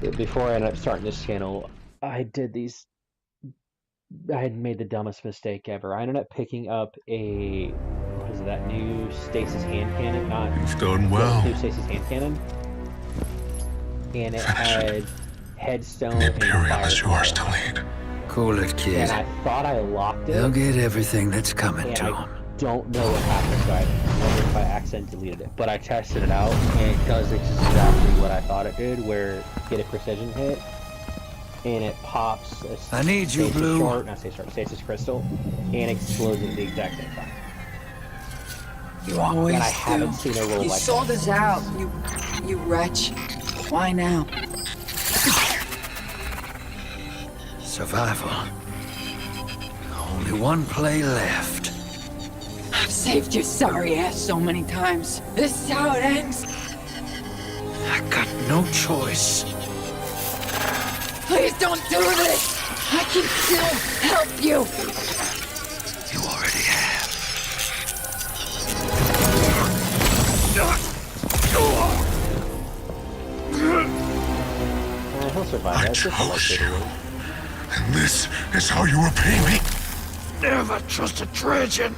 hammer. Before I ended up starting this channel, I did these. I had made the dumbest mistake ever. I ended up picking up a, what is it, that new Stasis hand cannon? You've done well. New Stasis hand cannon. And it had headstone and Imperium is yours to lead. Cool it, kid. And I thought I locked it. They'll get everything that's coming and to I them. don't know what happened, so I wonder if I accidentally deleted it. But I tested it out, and it does exactly what I thought it did, where get a precision hit, and it pops a I need you, Blue. Stasis crystal, and explodes at the exact same time. You always And I haven't seen a roll You like sold that. us out, you wretch. Why now? Survival. Only one play left. I've saved your sorry ass so many times. This is how it ends. I got no choice. Please don't do this. I can still help you. You already have. He'll survive. I That's just a chose lightsaber you. roll. And this is how you repay me? Never trust a Trajan.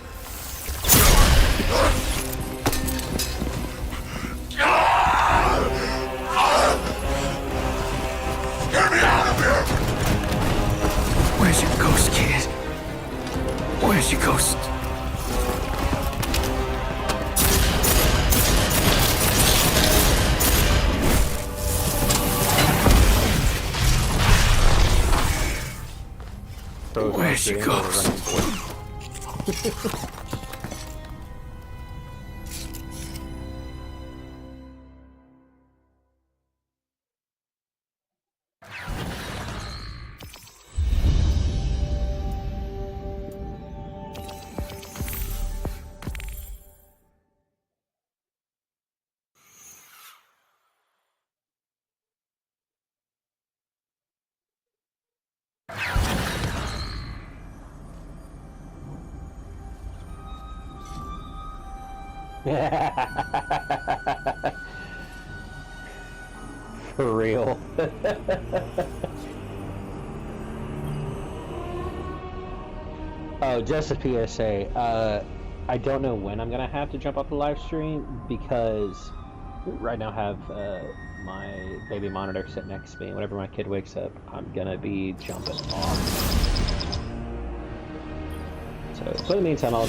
Get me out of here! Where's your ghost, kid? Where's your ghost? both Where archery she and goes. running forward. For real. Oh, just a PSA. I don't know when I'm gonna have to jump off the live stream because right now I have my baby monitor sitting next to me. Whenever my kid wakes up, I'm gonna be jumping off. So in the meantime, I'll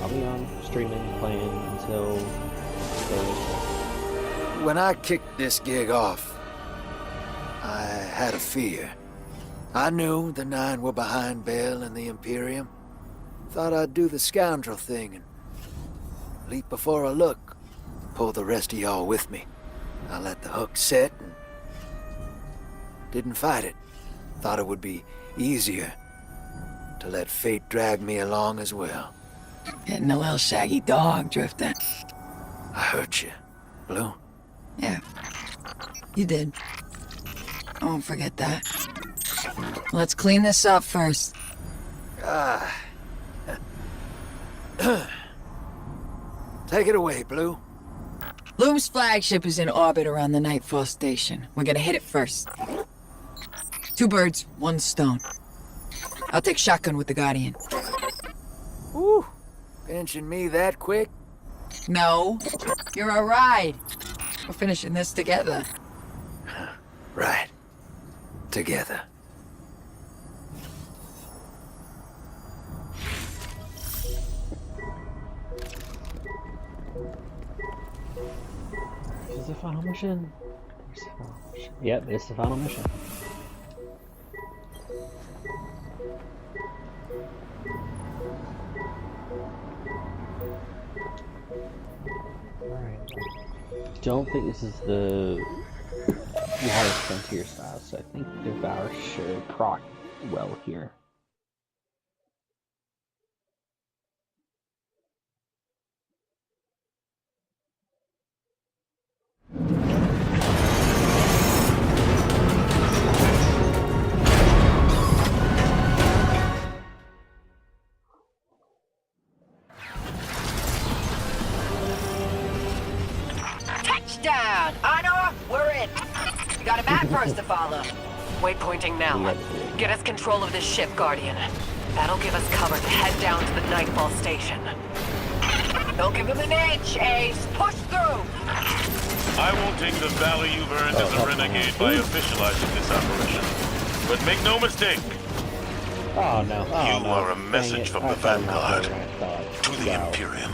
be on streaming, playing until When I kicked this gig off, I had a fear. I knew the Nine were behind Bale and the Imperium. Thought I'd do the scoundrel thing and leap before I look. Pull the rest of y'all with me. I let the hook set and didn't fight it. Thought it would be easier to let fate drag me along as well. Getting a little shaggy dog, Drifter. I hurt you, Blue. Yeah, you did. I won't forget that. Let's clean this up first. Take it away, Blue. Loom's flagship is in orbit around the Nightfall station. We're gonna hit it first. 2 birds, 1 stone. I'll take shotgun with the Guardian. Woo! Pinching me that quick? No, you're a ride. We're finishing this together. Right. Together. This is the final mission. Where's the final mission? Yep, it's the final mission. Alright. Don't think this is the Water Frontier style, so I think Devour should proc well here. Touchdown! Honor, we're in. We got a map for us to follow. Waypointing now. Get us control of this ship, Guardian. That'll give us cover to head down to the Nightfall station. Don't give him an inch, Ace. Push through. I won't take the value you've earned as a renegade by officializing this operation. But make no mistake, Oh no. Oh, you no. are a Dang message it. from I the thought about Vanguard that when I thought, to the wow. Imperium.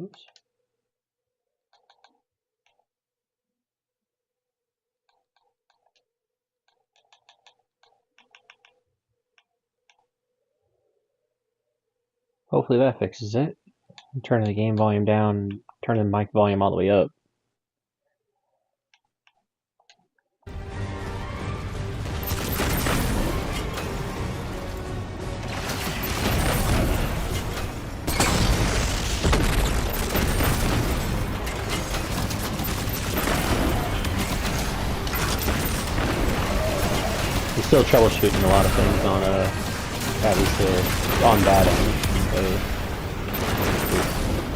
Oops. Hopefully that fixes it. I'm turning the game volume down, turning the mic volume all the way up. I'm still troubleshooting a lot of things on obviously on that end.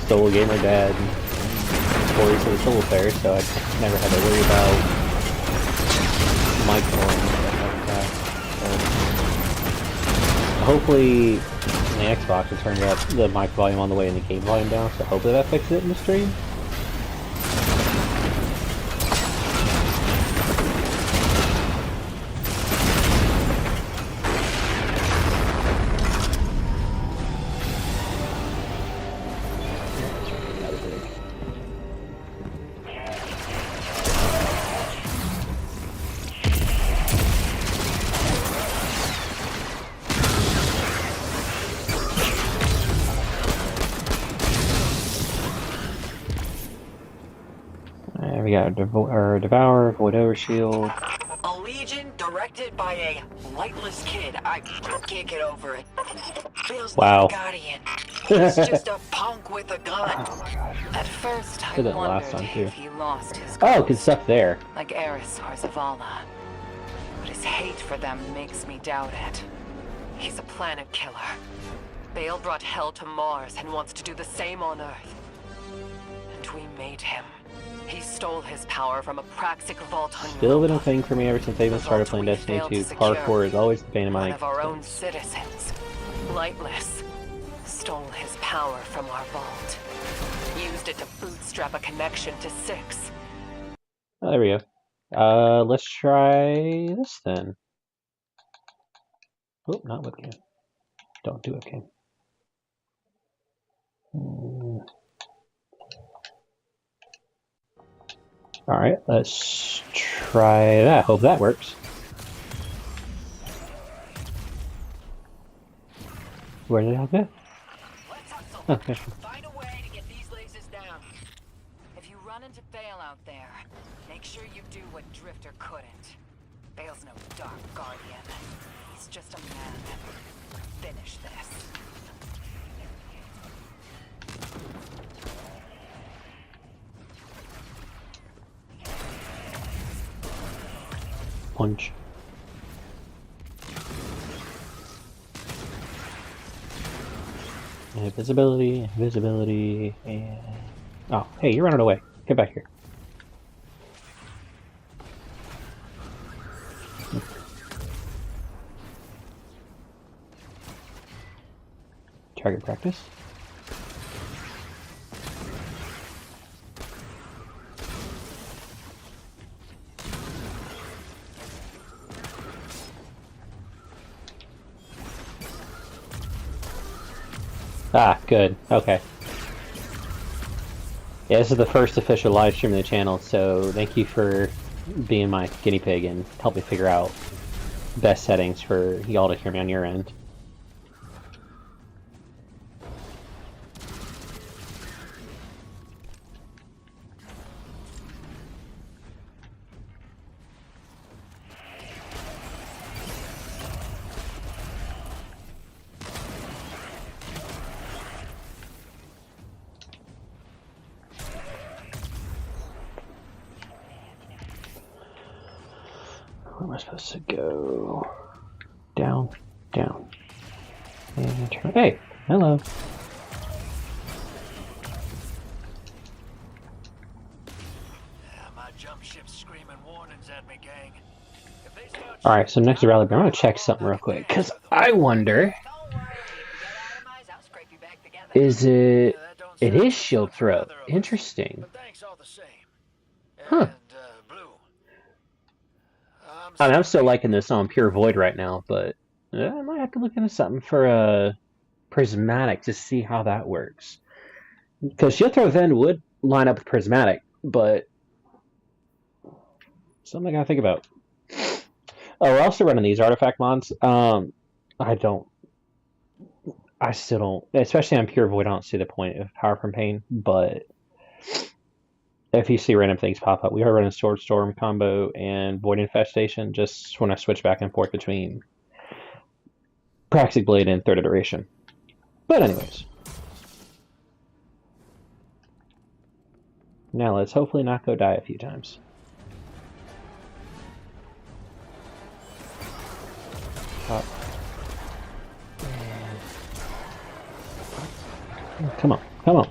Stole a game my dad before he was a fair, so I never had to worry about mic volume and stuff like that. So hopefully in the Xbox it turned up the mic volume on the way and the game volume down, so hopefully that fixes it in the stream. We got Devour, Void Overshield. A legion directed by a lightless kid. I can't get over it. Feels Wow. like a guardian. He's just a punk with a gun. At first, I Did that wondered last time, too. if he lost his Oh, cause, good stuff there. like Eris or Zavala. But his hate for them makes me doubt it. He's a planet killer. Bale brought hell to Mars and wants to do the same on Earth. And we made him. He stole his power from a Praxic vault on Still been a Europa. thing for me ever since I even started playing Destiny 2. Parkour is always the bane of my One of our own existence. citizens, Lightless, stole his power from our vault. Used it to bootstrap a connection to Six. Oh, there we go. Let's try this then. Oh, not webcam. Don't do webcam. Alright, let's try that. Hope that works. Where did it all go? Oh, okay. Find a way to get these lasers down. If you run into Bale out there, make sure you do what Drifter couldn't. Bale's no Dark Guardian. He's just a man. Finish this. Punch. Invisibility, invisibility, and... Oh, hey, you're running away. Get back here. Target practice. Ah, good. Okay. Yeah, this is the first official live stream of the channel, so thank you for being my guinea pig and help me figure out best settings for y'all to hear me on your end. Where am I supposed to go? Down, down. And turn. Hey, hello. My jump ship's screaming warnings at me, gang. If they start Alright, so next to Rally Bear, I'm gonna check something real quick, because I wonder, is it... It is Shield Throat. Interesting. But thanks all the same. Huh. And, Blue. I mean, I'm still liking this on Pure Void right now, but I might have to look into something for Prismatic to see how that works. Because Shield Throw then would line up with Prismatic, but something I gotta think about. Oh, we're also running these artifact mons. I still don't, especially on Pure Void, I don't see the point of Power from Pain, but if you see random things pop up, we are running Sword Storm combo and Void Infestation, just when I switch back and forth between Praxic Blade and Third Iteration. But anyways. Now let's hopefully not go die a few times. Up. Come on, come on.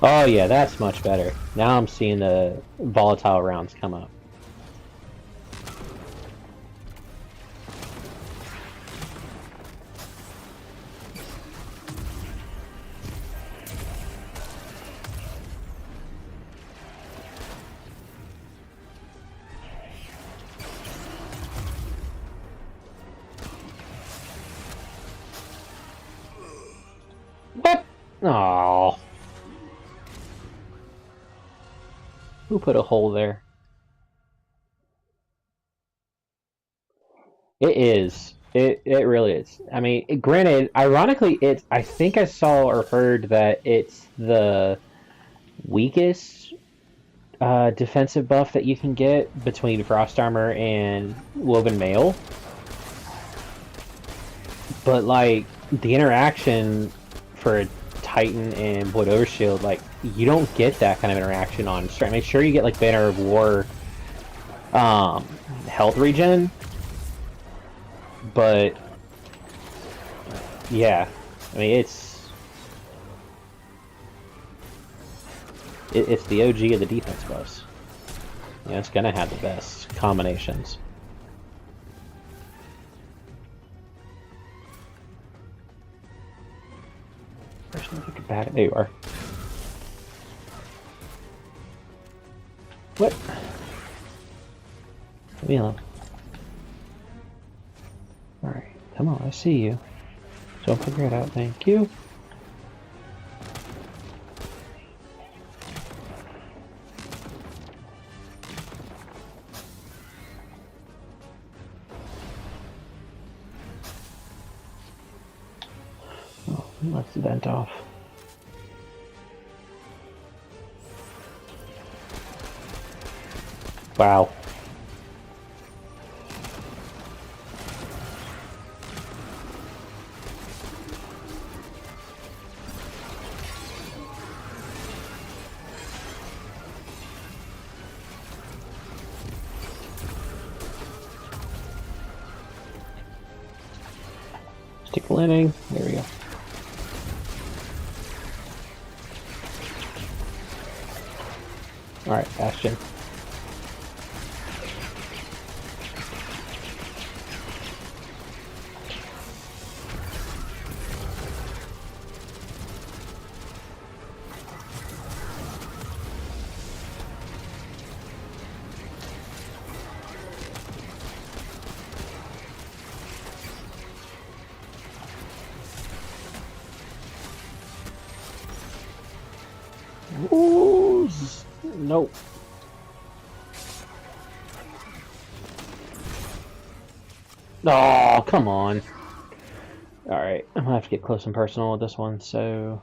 Oh yeah, that's much better. Now I'm seeing the volatile rounds come up. What? Oh. Who put a hole there? It is. It really is. I mean, granted, ironically, I think I saw or heard that it's the weakest defensive buff that you can get between Frost Armor and Woven Mail. But, like, the interaction for Titan and Void Overshield, like, you don't get that kind of interaction on Strike. Make sure you get, like, Banner of War health regen. But, yeah. I mean, it's the OG of the defense buffs. You know, it's gonna have the best combinations. There you are. What? Leave me alone. Alright, come on, I see you. Don't figure it out, thank you. Oh, let's vent off. Wow. Stick landing. There we go. Alright, Bastion. Ooh, nope. Oh, come on. Alright, I'm gonna have to get close and personal with this one, so...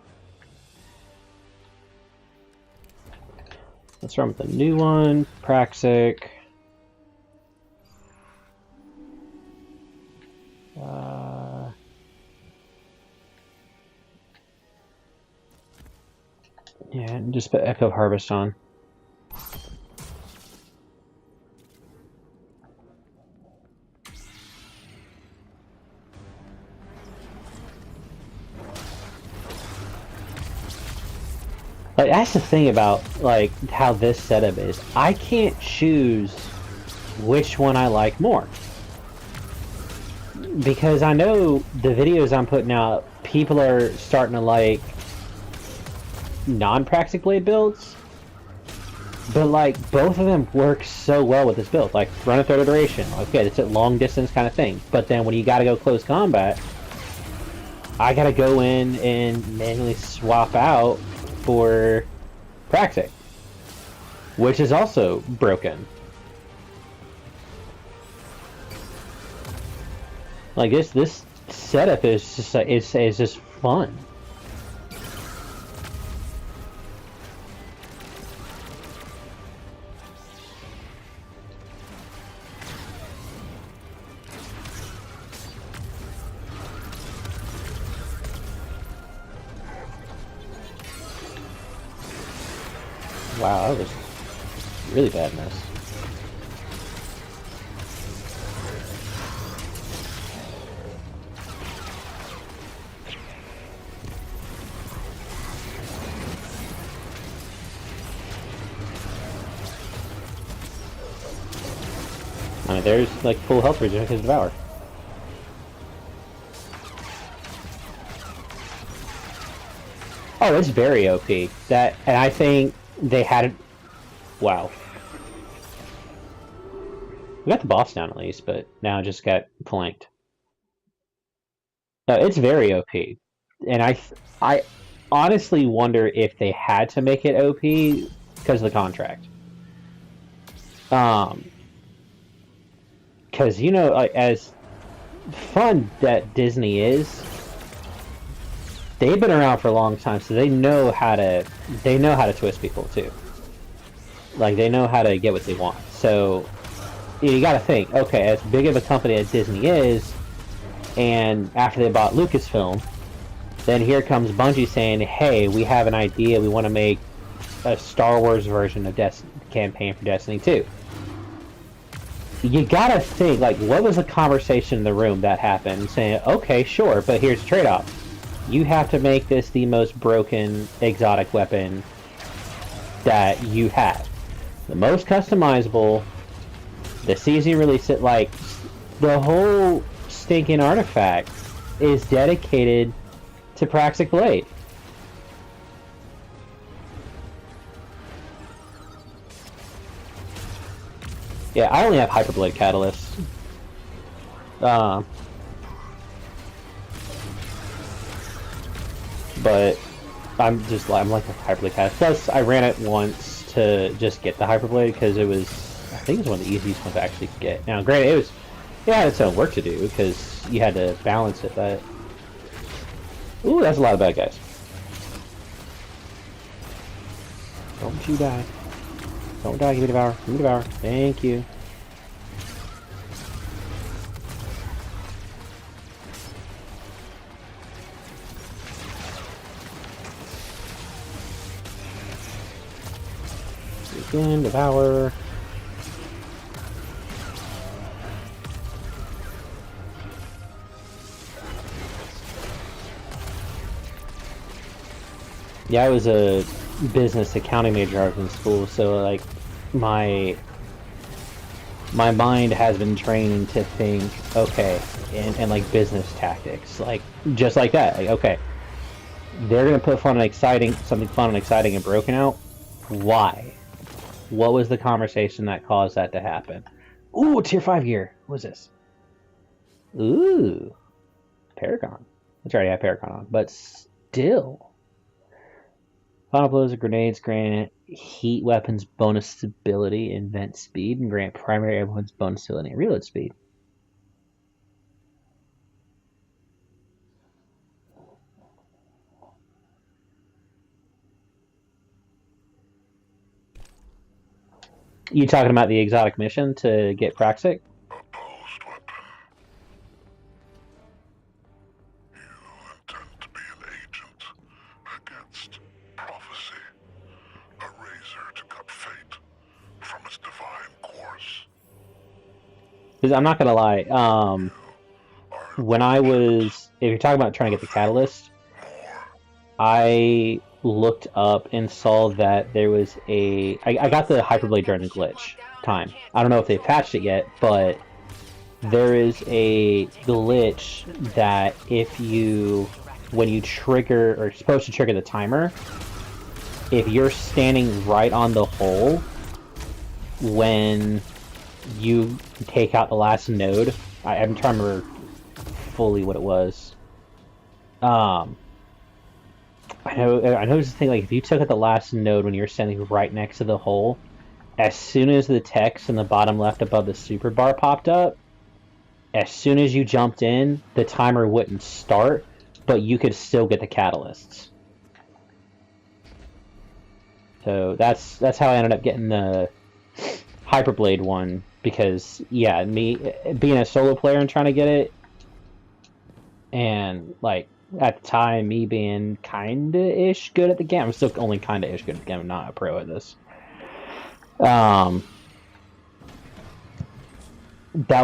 Let's run with the new one, Praxic. Yeah, and just put Echo Harvest on. Like, that's the thing about, like, how this setup is. I can't choose which one I like more. Because I know the videos I'm putting out, people are starting to like non-Praxic Blade builds. But like both of them work so well with this build. Like run a third iteration, okay, it's a long distance kind of thing. But then when you gotta go close combat, I gotta go in and manually swap out for Praxic, which is also broken. Like this setup is just is just fun. Wow, that was really bad mess. I mean, there's like full health regen because of Devour. Oh, it's very OP. That, and I think they had it. Wow. We got the boss down at least, but now it just got flanked. No, it's very OP, and I honestly wonder if they had to make it OP because of the contract. Because you know, as fun that Disney is, they've been around for a long time, so they know how to twist people too. Like they know how to get what they want. So you got to think, okay, as big of a company as Disney is, and after they bought Lucasfilm, then here comes Bungie saying, "Hey, we have an idea. We want to make a Star Wars version of campaign for Destiny 2." You gotta think, like, what was the conversation in the room that happened? Saying, okay, sure, but here's the trade-off. You have to make this the most broken exotic weapon that you have. The most customizable, the season release it, like, the whole stinking artifact is dedicated to Praxic Blade. Yeah, I only have Hyperblade Catalyst. But I'm like a Hyperblade Catalyst. Plus, I ran it once to just get the Hyperblade because it was, I think it was one of the easiest ones to actually get. Now, granted, it had its own work to do because you had to balance it, but ooh, that's a lot of bad guys. Don't you die. Don't die, give me Devour. Give me Devour. Thank you. Again, Devour. Yeah, I was a business accounting major I was in school, so like my mind has been trained to think, okay, and like business tactics, like just like that. Like, okay, they're gonna put something fun and exciting and broken out. Why? What was the conversation that caused that to happen? Ooh, tier 5 gear. What is this? Ooh, Paragon. That's already have Paragon on, but still. Final blows of grenades grant heat weapons bonus stability and vent speed, and grant primary air weapons bonus stability and reload speed. You talking about the exotic mission to get Praxic? Opposed weapon. You intend to be an agent against prophecy, a razor to cut fate from its divine course. Because I'm not gonna lie, when I was, if you're talking about trying to get the catalyst, I looked up and saw that there was I got the Hyperblade Dredgen glitch time. I don't know if they patched it yet, but there is a glitch that when you trigger, or supposed to trigger the timer, if you're standing right on the hole, when you take out the last node. I'm trying to remember fully what it was. I know this thing, like, if you took out the last node when you were standing right next to the hole, as soon as the text in the bottom left above the super bar popped up, as soon as you jumped in, the timer wouldn't start, but you could still get the catalysts. So that's how I ended up getting the Hyperblade one, because, yeah, me being a solo player and trying to get it, and, like, at the time, me being kinda-ish good at the game. I'm still only kinda-ish good at the game. I'm not a pro at this. That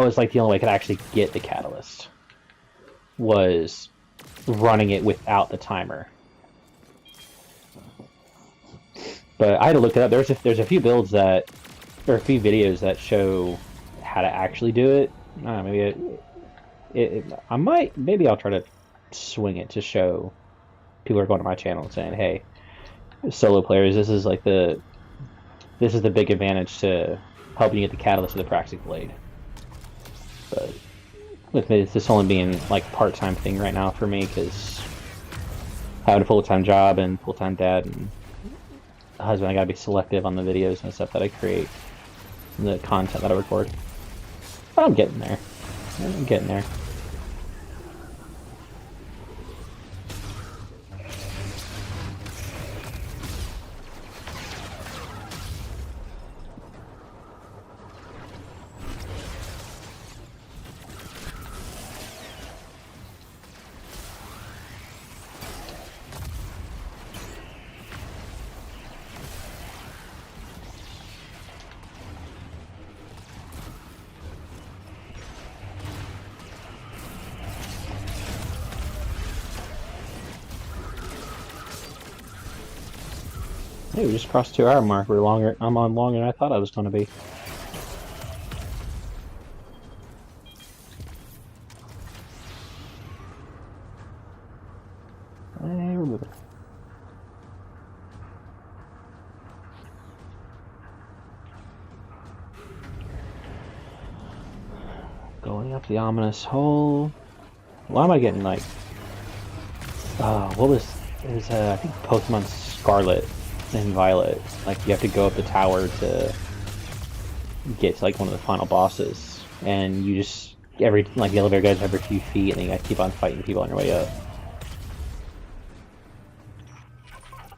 was, like, the only way I could actually get the catalyst, was running it without the timer. But I had to look it up. There's a few builds that, or a few videos that show how to actually do it. I don't know, maybe I'll try to swing it to show people who are going to my channel and saying, hey, solo players, this is the big advantage to helping you get the catalyst of the Praxic Blade. But with this only being like a part-time thing right now for me, because having a full-time job and full-time dad and a husband, I gotta be selective on the videos and stuff that I create and the content that I record. But I'm getting there. I'm getting there. Hey, we just crossed 2 hour mark. I'm on longer than I thought I was going to be. Going up the ominous hole. Why am I getting like... what was... It was, I think Pokemon Scarlet and Violet. Like, you have to go up the tower to get to, like, one of the final bosses. And you just... the elevator goes every few feet, and then you gotta keep on fighting people on your way up.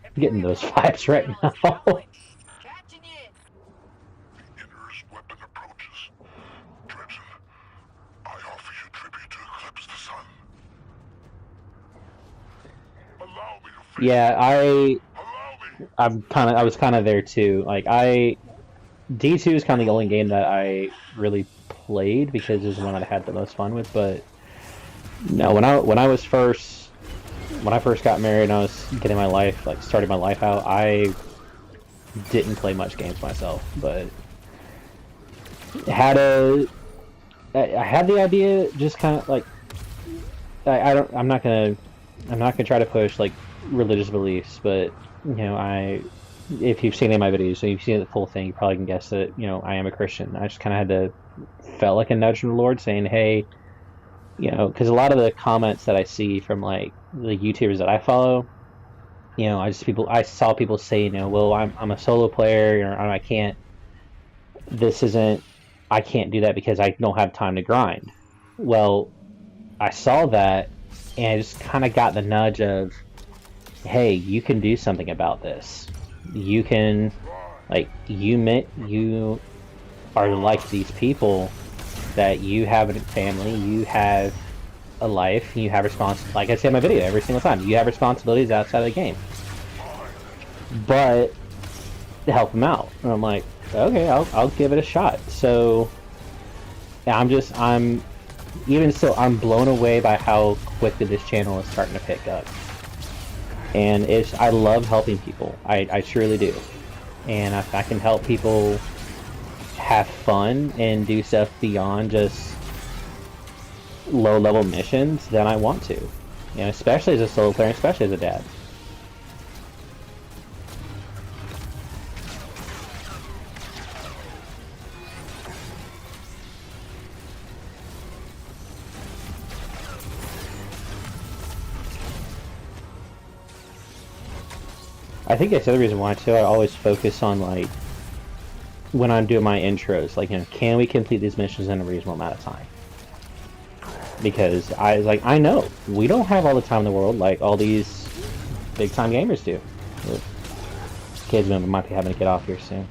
I'm getting those vibes right now. Yeah, I was kind of there too. Like, D2 is kind of the only game that I really played because it was the one that I had the most fun with. But no, when I first got married and I was getting my life, like, starting my life out, I didn't play much games myself. But I had the idea, just kind of like, I'm not gonna try to push like religious beliefs, but, you know, if you've seen any of my videos, so you've seen the full thing, you probably can guess that, you know, I am a Christian. I just kind of felt like a nudge from the Lord saying, hey, you know, because a lot of the comments that I see from, like, the YouTubers that I follow, you know, I saw people say, you know, well, I'm a solo player, or I can't do that because I don't have time to grind. Well, I saw that, and I just kind of got the nudge of, hey, you can do something about this. You can, like, you are like these people, that you have a family, you have a life, you have responsibilities. Like I say in my video every single time, you have responsibilities outside of the game. But to help them out, and I'm like, okay, I'll give it a shot. So I'm blown away by how quickly this channel is starting to pick up. And I love helping people. I truly do. And if I can help people have fun and do stuff beyond just low-level missions, then I want to. You know, especially as a solo player, especially as a dad. I think that's the other reason why too. I always focus on like when I'm doing my intros, like, you know, can we complete these missions in a reasonable amount of time? Because I was like, I know we don't have all the time in the world like all these big time gamers do. Kids might be having to get off here soon.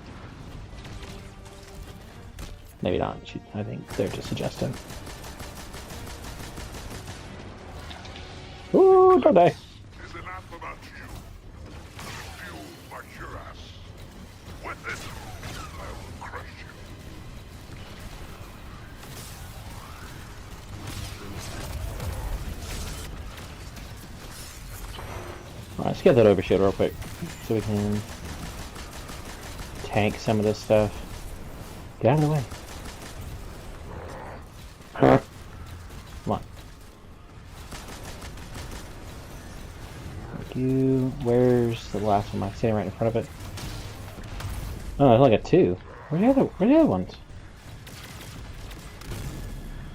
Maybe not. I think they're just adjusting. Ooh, don't die. Is enough about you. If you like your ass. With it, I will crush you. Alright, let's get that overshield real quick so we can tank some of this stuff. Get out of the way. Come on. Thank you. Where's the last one? I'm standing right in front of it. Oh, there's like a 2. Where are the other ones?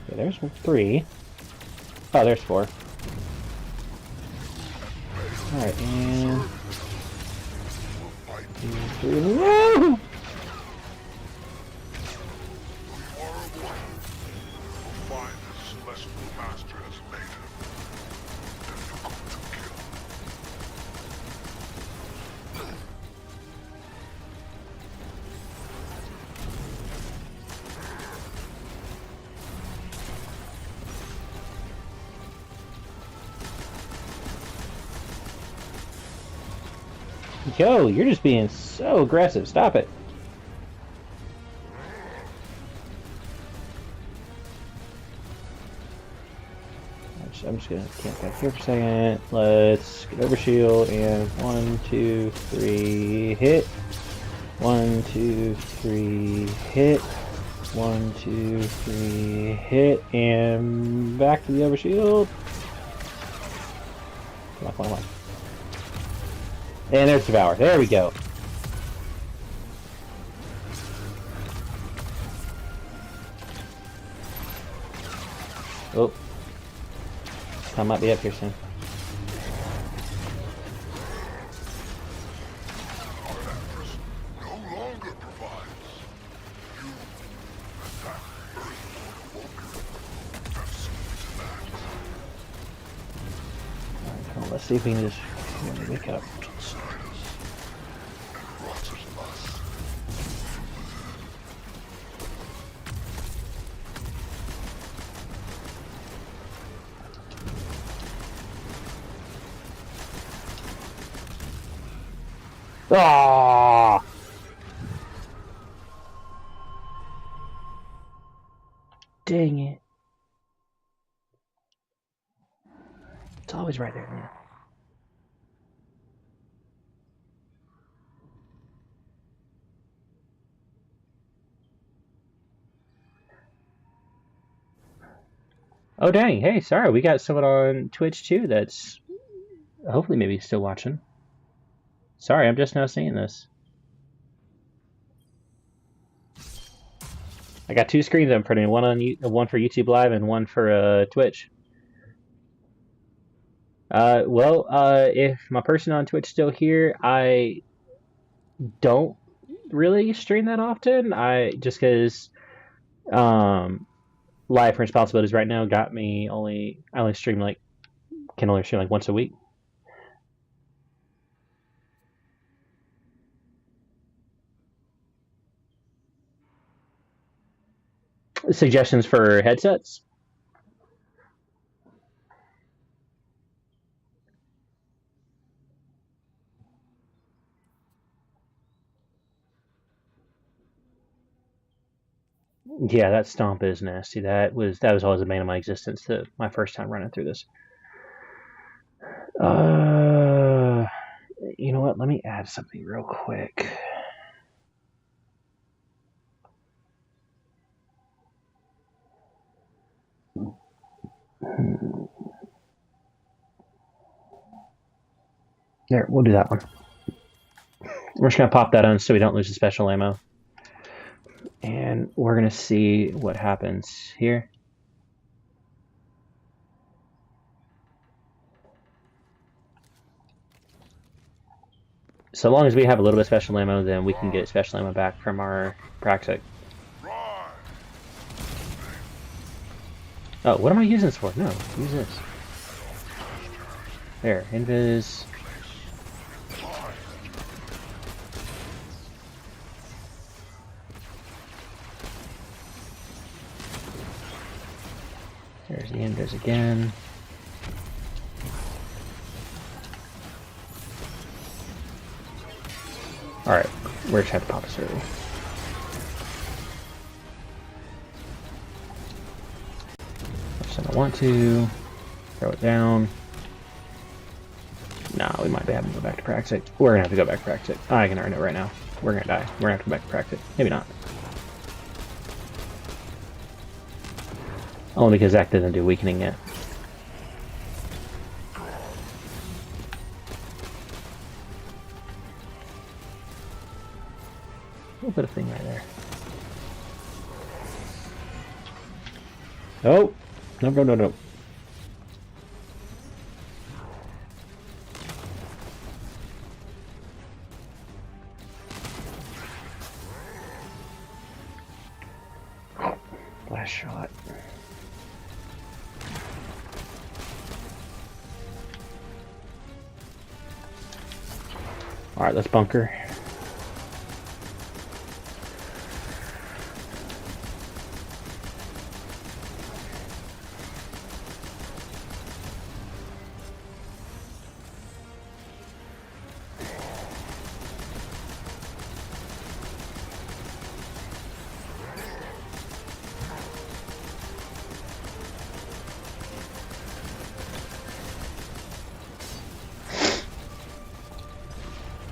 Okay, there's 3. Oh, there's 4. Alright, and 2, 3. Woo! Find the celestial master has made him. Difficult to kill. Yo, you're just being so aggressive. Stop it. I'm just gonna camp back here for a second. Let's get over shield and 1, 2, 3, hit. 1, 2, 3, hit. 1, 2, 3, hit, and back to the overshield. Come on, come on, come on. And there's Devour. There we go. Oh. I might be up here soon. No longer provides. You attack Earth Walker. Have seen to that. Alright, come on, let's see if we can just wake up. Ah! Dang it. It's always right there, man. Oh dang, hey, sorry, we got someone on Twitch too that's hopefully maybe still watching. Sorry, I'm just now seeing this. I got 2 screens I'm printing, one for YouTube Live and one for Twitch. If my person on Twitch still here, I don't really stream that often. Just because life responsibilities right now got me I only stream can only stream like once a week. Suggestions for headsets? Yeah, that stomp is nasty. That was always the bane of my existence. My first time running through this. You know what? Let me add something real quick. There, we'll do that one. We're just gonna pop that on so we don't lose the special ammo. And we're gonna see what happens here. so long as we have a little bit of special ammo, then we can get special ammo back from our Praxic. Oh, what am I using this for? No, use this. There, invis. There's the invis again. Alright, we're just have to pop this early. I don't want to throw it down. No, we might be having to go back to Praxic. We're gonna have to go back to Praxic. I can already know right now. We're gonna die. We're gonna have to go back to Praxic. Maybe not. Only because Zach doesn't do weakening yet. We'll put a thing right there. Oh! No, no, no, no. Last shot. Alright, let's bunker.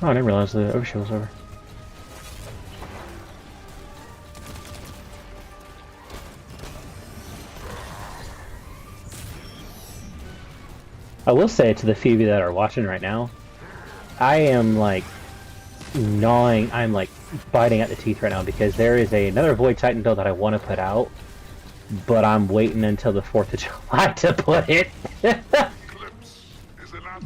Oh, I didn't realize the overshield was over. I will say to the few of you that are watching right now, I am like gnawing, I'm like biting at the teeth right now because there is another Void Titan build that I want to put out, but I'm waiting until the 4th of July to put it.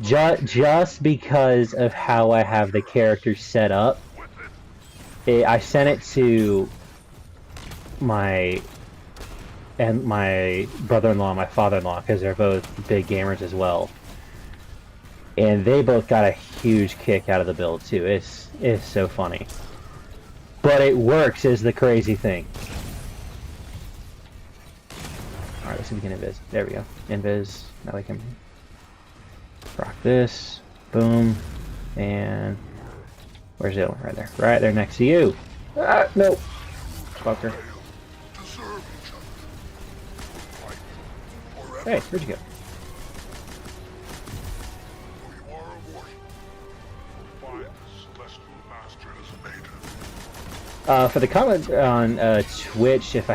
Just because of how I have the characters set up. I sent it to my brother-in-law and my father-in-law because they're both big gamers as well. And they both got a huge kick out of the build too. It's so funny. But it works is the crazy thing. Alright, let's see if we can invis. There we go. Invis. Now we can rock this, boom, and where's the other one? Right there. Right there next to you. Ah, no. Fucker. Hey, where'd you go? For the comment on Twitch, if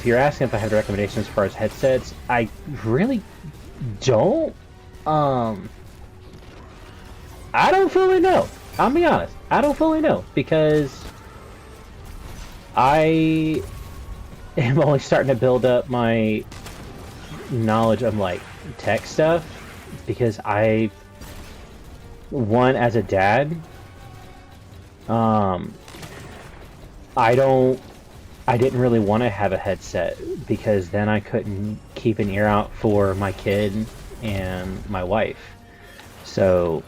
you're asking if I have recommendations as far as headsets, I really don't. I don't fully know. I'll be honest. I don't fully know because I am only starting to build up my knowledge of like tech stuff because as a dad, I didn't really want to have a headset because then I couldn't keep an ear out for my kid and my wife. So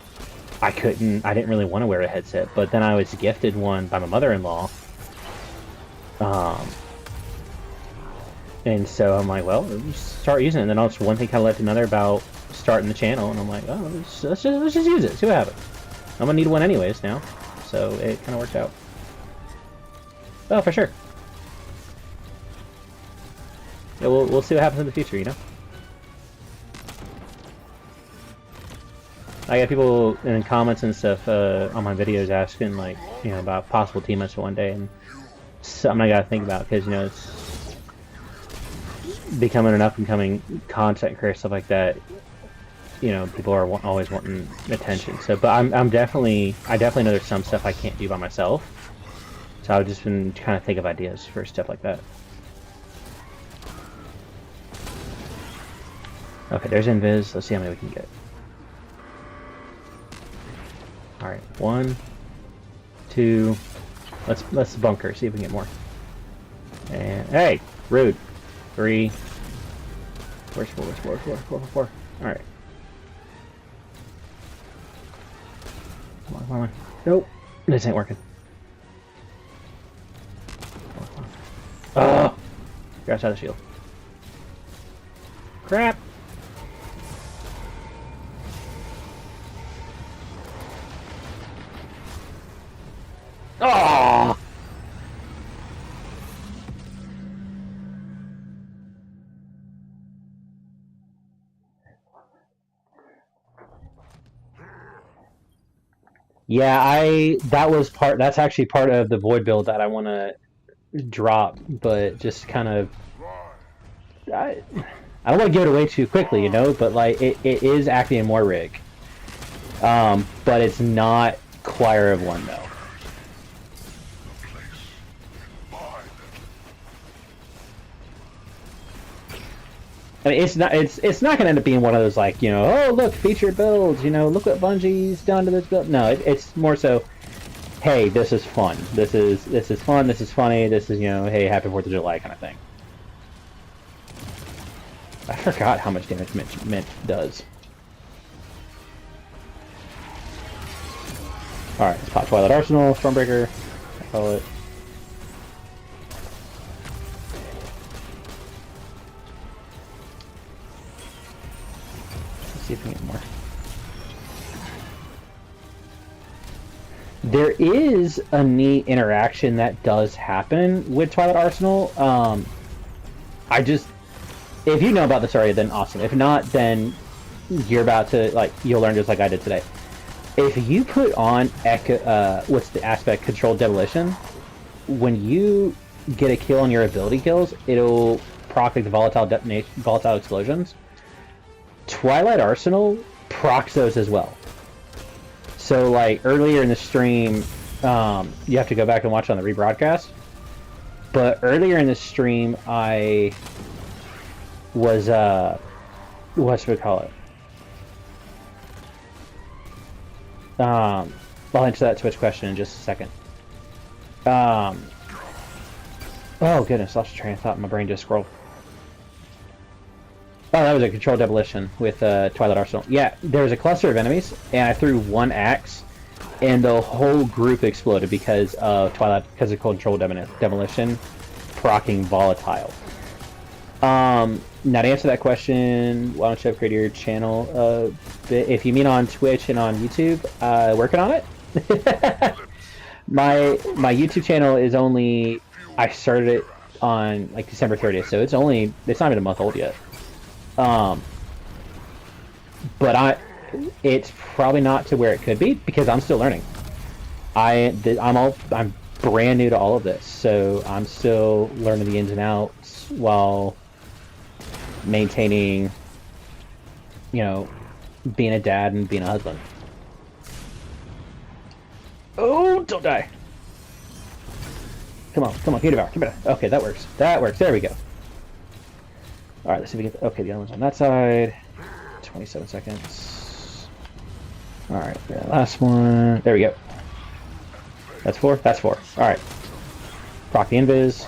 I didn't really want to wear a headset, but then I was gifted one by my mother-in-law. And so I'm like, well, start using it. And then also one thing kind of led to another about starting the channel, and I'm like, oh, let's just use it, see what happens. I'm gonna need one anyways now, so it kind of worked out. Oh, for sure. Yeah, we'll see what happens in the future, you know. I got people in comments and stuff on my videos asking, like, you know, about possible team-ups one day, and something I gotta think about because, you know, it's becoming an up-and-coming content creator, stuff like that. You know, people are always wanting attention. So, but I definitely know there's some stuff I can't do by myself. So I've just been trying to think of ideas for stuff like that. Okay, there's invis. Let's see how many we can get. All right, 1, 2. Let's bunker. See if we can get more. And hey, rude. 3. Where's 4? Where's 4? All right. Come on. Nope. This ain't working. Oh! Got out of the shield. Crap! Oh! Yeah, that's actually part of the void build that I want to drop, but just kind of I don't want to give it away too quickly, you know, but like it is acting in more rig. But it's not Choir of One though. I mean, it's not going to end up being one of those like, you know, oh look, featured builds, you know, look what Bungie's done to this build. No, it's more so, hey, this is fun. This is fun. This is funny. This is, you know, hey, happy 4th of July kind of thing. I forgot how much damage Mint does. All right, let's pop Twilight Arsenal, Stormbreaker, I call it. See if we can get more. There is a neat interaction that does happen with Twilight Arsenal. If you know about this already, then awesome. If not, then you're about to, like, you'll learn just like I did today. If you put on what's the aspect, Controlled Demolition, when you get a kill on your ability kills, it'll proc like the volatile explosions. Twilight Arsenal procs those as well. So like earlier in the stream, you have to go back and watch on the rebroadcast. But earlier in the stream, I was what should we call it? I'll answer that Twitch question in just a second. Oh goodness, lost a train of thought. My brain just scrolled. Oh, that was a Controlled Demolition with Twilight Arsenal. Yeah, there was a cluster of enemies, and I threw one axe, and the whole group exploded because of Controlled Demolition proccing Volatile. Now to answer that question, why don't you upgrade your channel? If you mean on Twitch and on YouTube, working on it. my YouTube channel is only, I started it on like December 30th, so it's not even a month old yet. But it's probably not to where it could be because I'm still learning. I'm brand new to all of this, so I'm still learning the ins and outs while maintaining, you know, being a dad and being a husband. Oh, don't die! Come on, get it back. Okay, that works. There we go. Alright, let's see if we get... Okay, the other one's on that side. 27 seconds. Alright, last one. There we go. That's 4? That's 4. Alright. Proc the invis.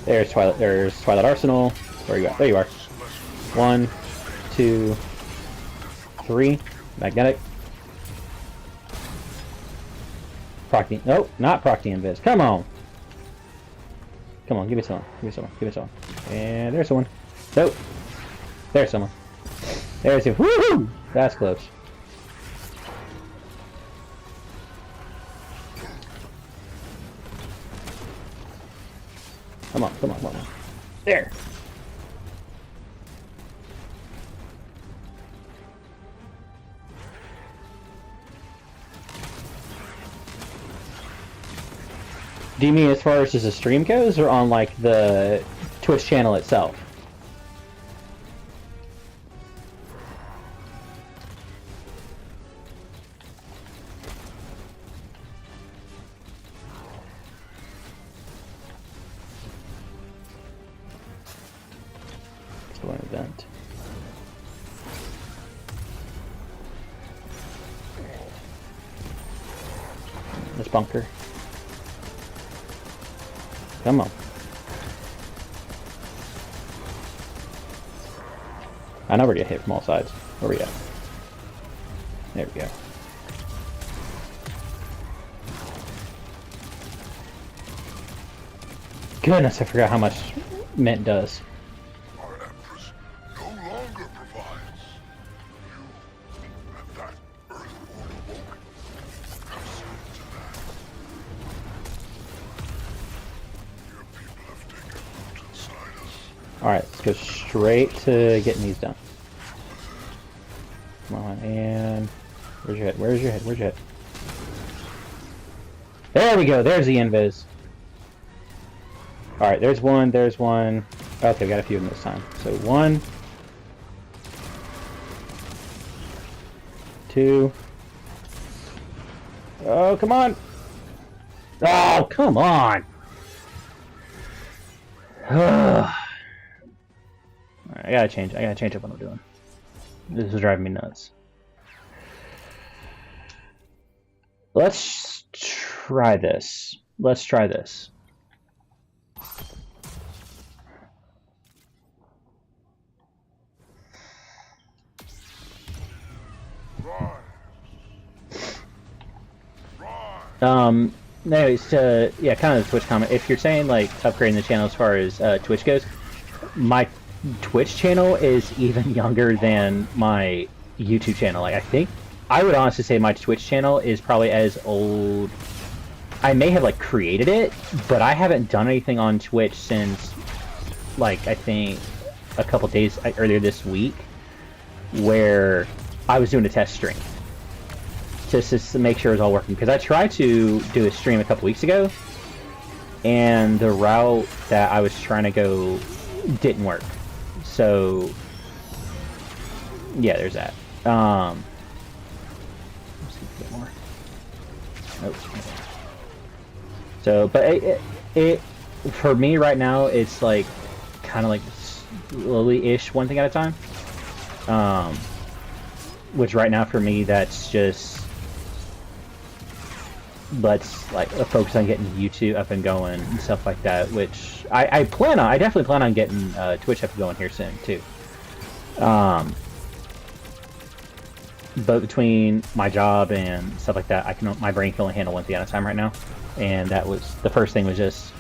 There's Twilight Arsenal. Where you at? There you are. 1, 2, 3. Magnetic. Proc the... Nope, not proc the invis. Come on! Come on, give me someone. And there's someone. Nope. There's someone. There's him. Woohoo! That's close. Come on. There! Do you mean as far as the stream goes, or on like the Twitch channel itself? Let's go on event. This bunker. Come on. I know we're gonna hit from all sides. Where we at? There we go. Goodness, I forgot how much mint does. Our Empress no longer provides. You and that Earthborn awoken have seen to that. Your people have taken root inside us. Alright, let's go straight to getting these done. Come on, and... Where's your head? Where's your head? Where's your head? There we go! There's the invis! Alright, there's one, there's one. Okay, we got a few of them this time. So 1, 2. Oh, come on! Oh, come on! I gotta change up what I'm doing. This is driving me nuts. Let's try this. Let's try this. Anyways, yeah, kind of the Twitch comment. If you're saying like upgrading the channel as far as Twitch goes, my Twitch channel is even younger than my YouTube channel. Like, I think I would honestly say my Twitch channel is probably as old. I may have like created it, but I haven't done anything on Twitch since like I think a couple days earlier this week, where I was doing a test stream. Just to make sure it's all working, because I tried to do a stream a couple weeks ago and the route that I was trying to go didn't work. So yeah, there's that. Let's see if we get more. Nope. So, but it for me right now, it's like kind of like slowly-ish, one thing at a time. Which right now for me, that's just, let's like focus on getting YouTube up and going and stuff like that, which I definitely plan on getting Twitch up and going here soon too. But between my job and stuff like that, my brain can only handle one thing at a time right now, and that was the first thing was just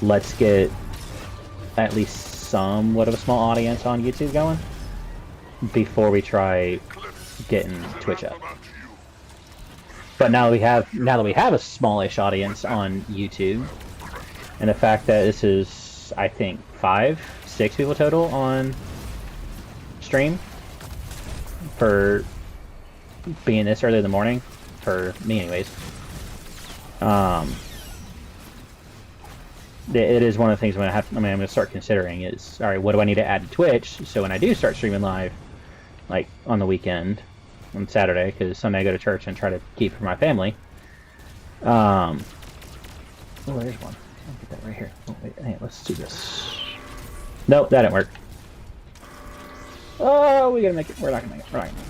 let's get at least somewhat of a small audience on YouTube going before we try getting Twitch up. But now that we have a smallish audience on YouTube, and the fact that this is, I think, 5-6 people total on stream for being this early in the morning, for me anyways. It is one of the things I'm going to start considering is, alright, what do I need to add to Twitch so when I do start streaming live, like on the weekend, on Saturday, because Sunday I go to church and try to keep for my family. Oh, there's one. I'll get that right here. Oh, wait, hey, let's do this. Nope, that didn't work. Oh, we gotta make it. We're not gonna make it. We're not gonna make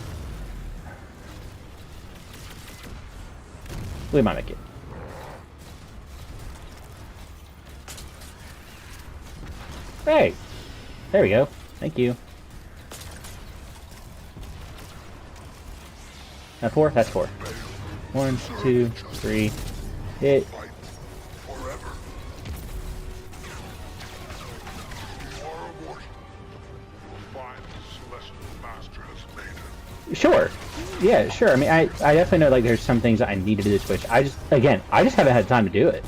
it. We might make it. Hey! There we go. Thank you. Now 4? That's 4. 1, 2, 3. Hit. Sure. Yeah, sure. I mean, I definitely know like there's some things that I need to do to Twitch. I just haven't had time to do it.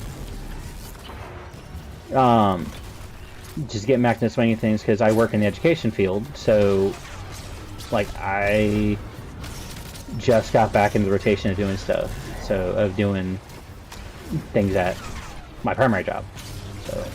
Just getting back to the swing of things because I work in the education field, so like I just got back into the rotation of doing stuff, so of doing things at my primary job. So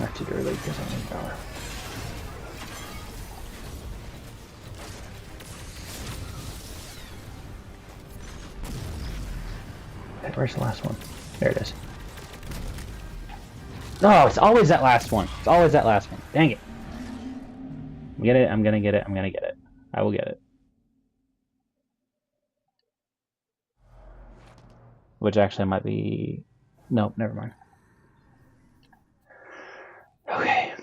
Active early because I need power. Okay, where's the last one? There it is. No, it's always that last one. It's always that last one. Dang it. Get it? I'm gonna get it. I'm gonna get it. I will get it. Which actually might be... Nope, never mind. Okay.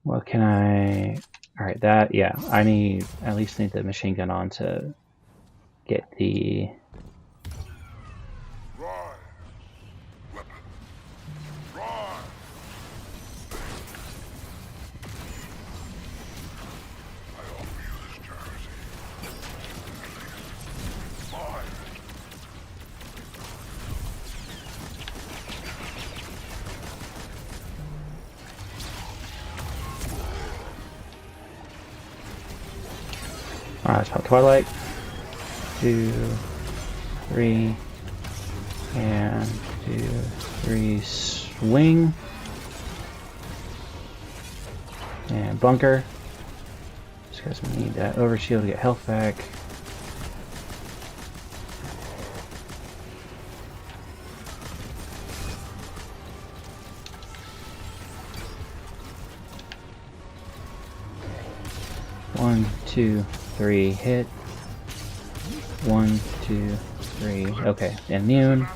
What can I... Alright, that... Yeah, I at least need the machine gun on to get the... Alright, so Twilight, 2, 3, and 2, 3, swing, and bunker, just because we need that overshield to get health back. One, 2, 3, hit. 1, 2, 3. Okay, immune.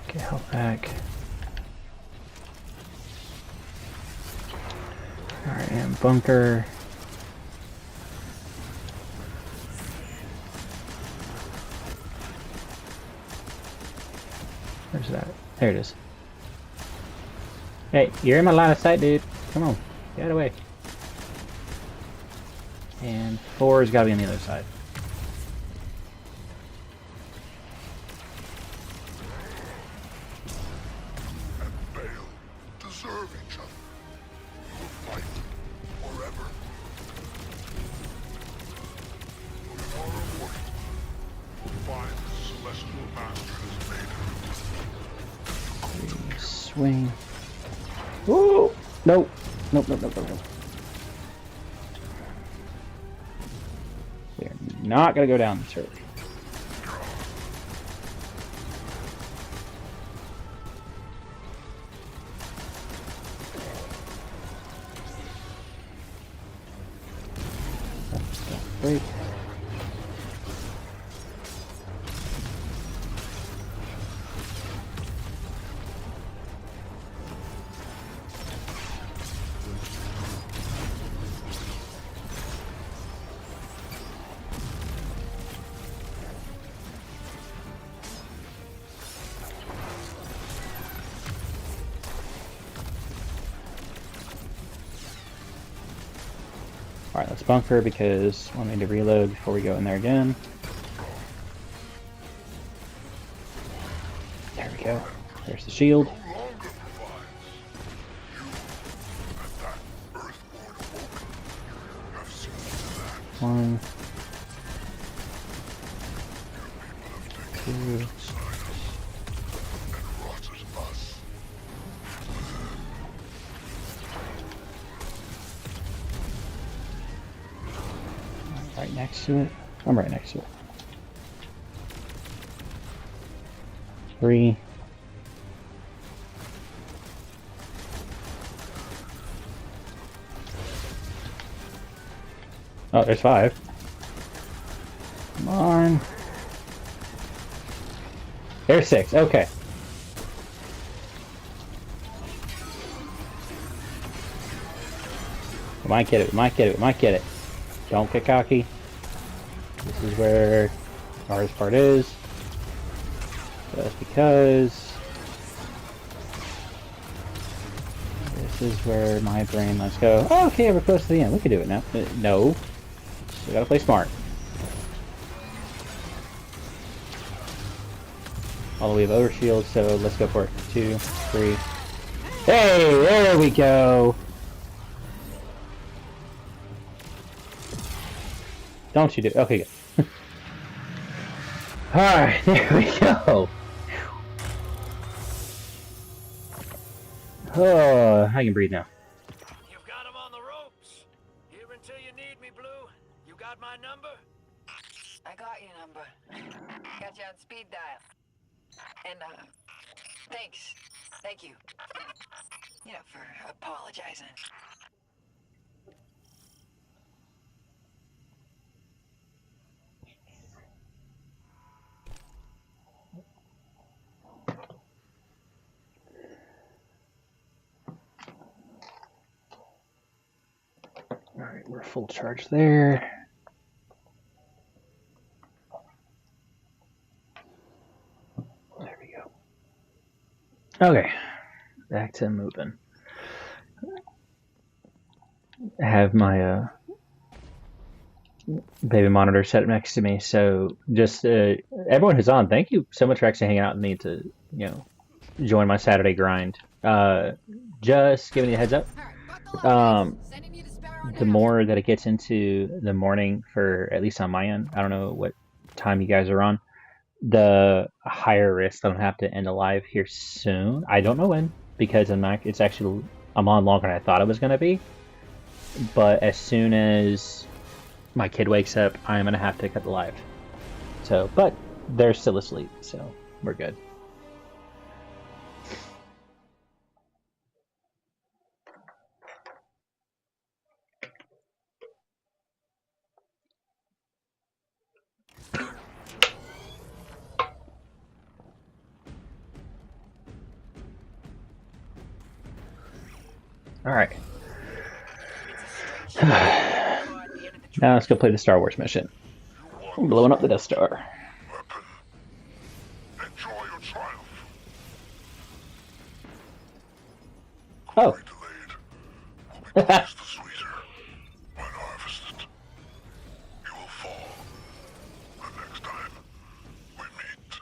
Okay, health back. Alright, and bunker. Where's that? There it is. Hey, you're in my line of sight, dude. Come on, get away. And 4 has got to be on the other side. And Bale deserve each other. We'll fight forever. Tomorrow morning, we'll find the Celestial Master has made her. Swing. Woo! Nope. Nope, nope, nope, nope, nope. We're not gonna go down this early. Break. Alright, let's bunker because we'll need to reload before we go in there again. There we go. There's the shield. One. 2. Right next to it. I'm right next to it. 3. Oh, there's 5. Come on. There's 6. Okay. We might get it. We might get it. We might get it. Don't get cocky. This is where the hardest part is. Just because this is where my brain lets go. Oh, okay, we're close to the end. We can do it now. No. We gotta play smart. Although we have overshield, so let's go for it. 2, 3. Hey, there we go. Don't you do? Okay, good. Alright, there we go. Oh, I can breathe now. You've got him on the ropes. Here until you need me, Blue. You got my number? I got your number. Got you on speed dial. And, thanks. Thank you. You know, for apologizing. Alright, we're full charge there. There we go. Okay, back to moving. I have my baby monitor set up next to me, so just everyone who's on, thank you so much for actually hanging out with me to, you know, join my Saturday grind. Just giving you a heads up. The more that it gets into the morning, for at least on my end, I don't know what time you guys are on, the higher risk that I'm have to end alive here soon. I don't know when, because I'm on longer than I thought it was going to be. But as soon as my kid wakes up, I'm going to have to cut the live. So, but they're still asleep, so we're good. All right. Now let's go play the Star Wars mission. I'm blowing up the Death Star. Enjoy your triumph. Oh. Delayed. The sweeter. When harvested, you will fall. The next time we meet.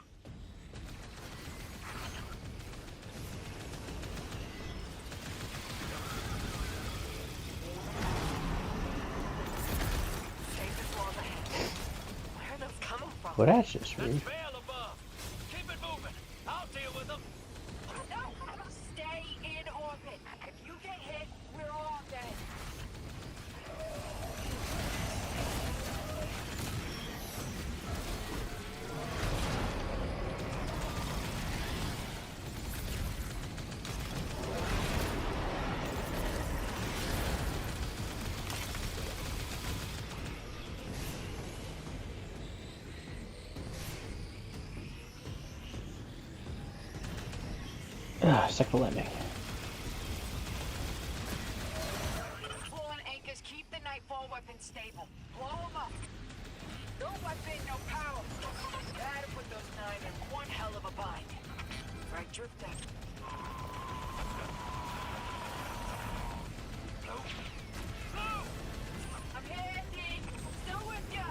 Where are those coming from? Well, that's just rude. Bail above. Keep it moving. I'll deal with them. No! Stay in orbit. If you get hit, we're all dead. Second landing. Fallen anchors, keep the Nightfall weapon stable. Blow them up. No weapon, no power. Gotta put those 9 in one hell of a bind. Right, Drifter? I'm here, Andy. Still with ya.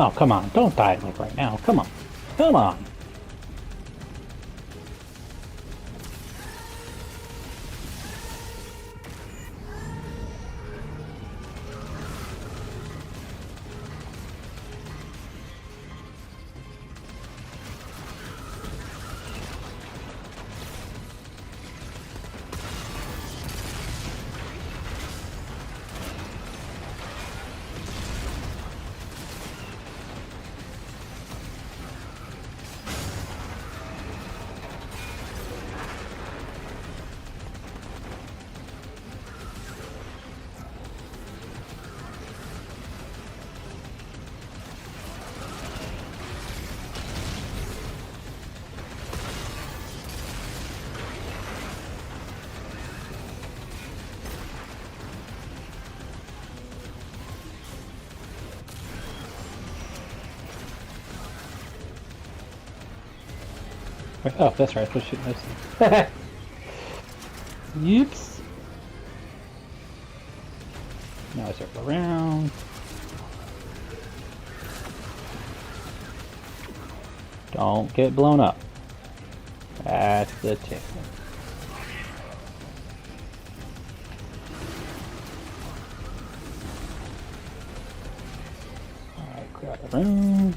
Oh, come on. Don't die like right now. Come on. Come on. Oh, that's right. I was shooting this. Oops. Now I circle around. Don't get blown up. That's the tip. Alright, crowd around.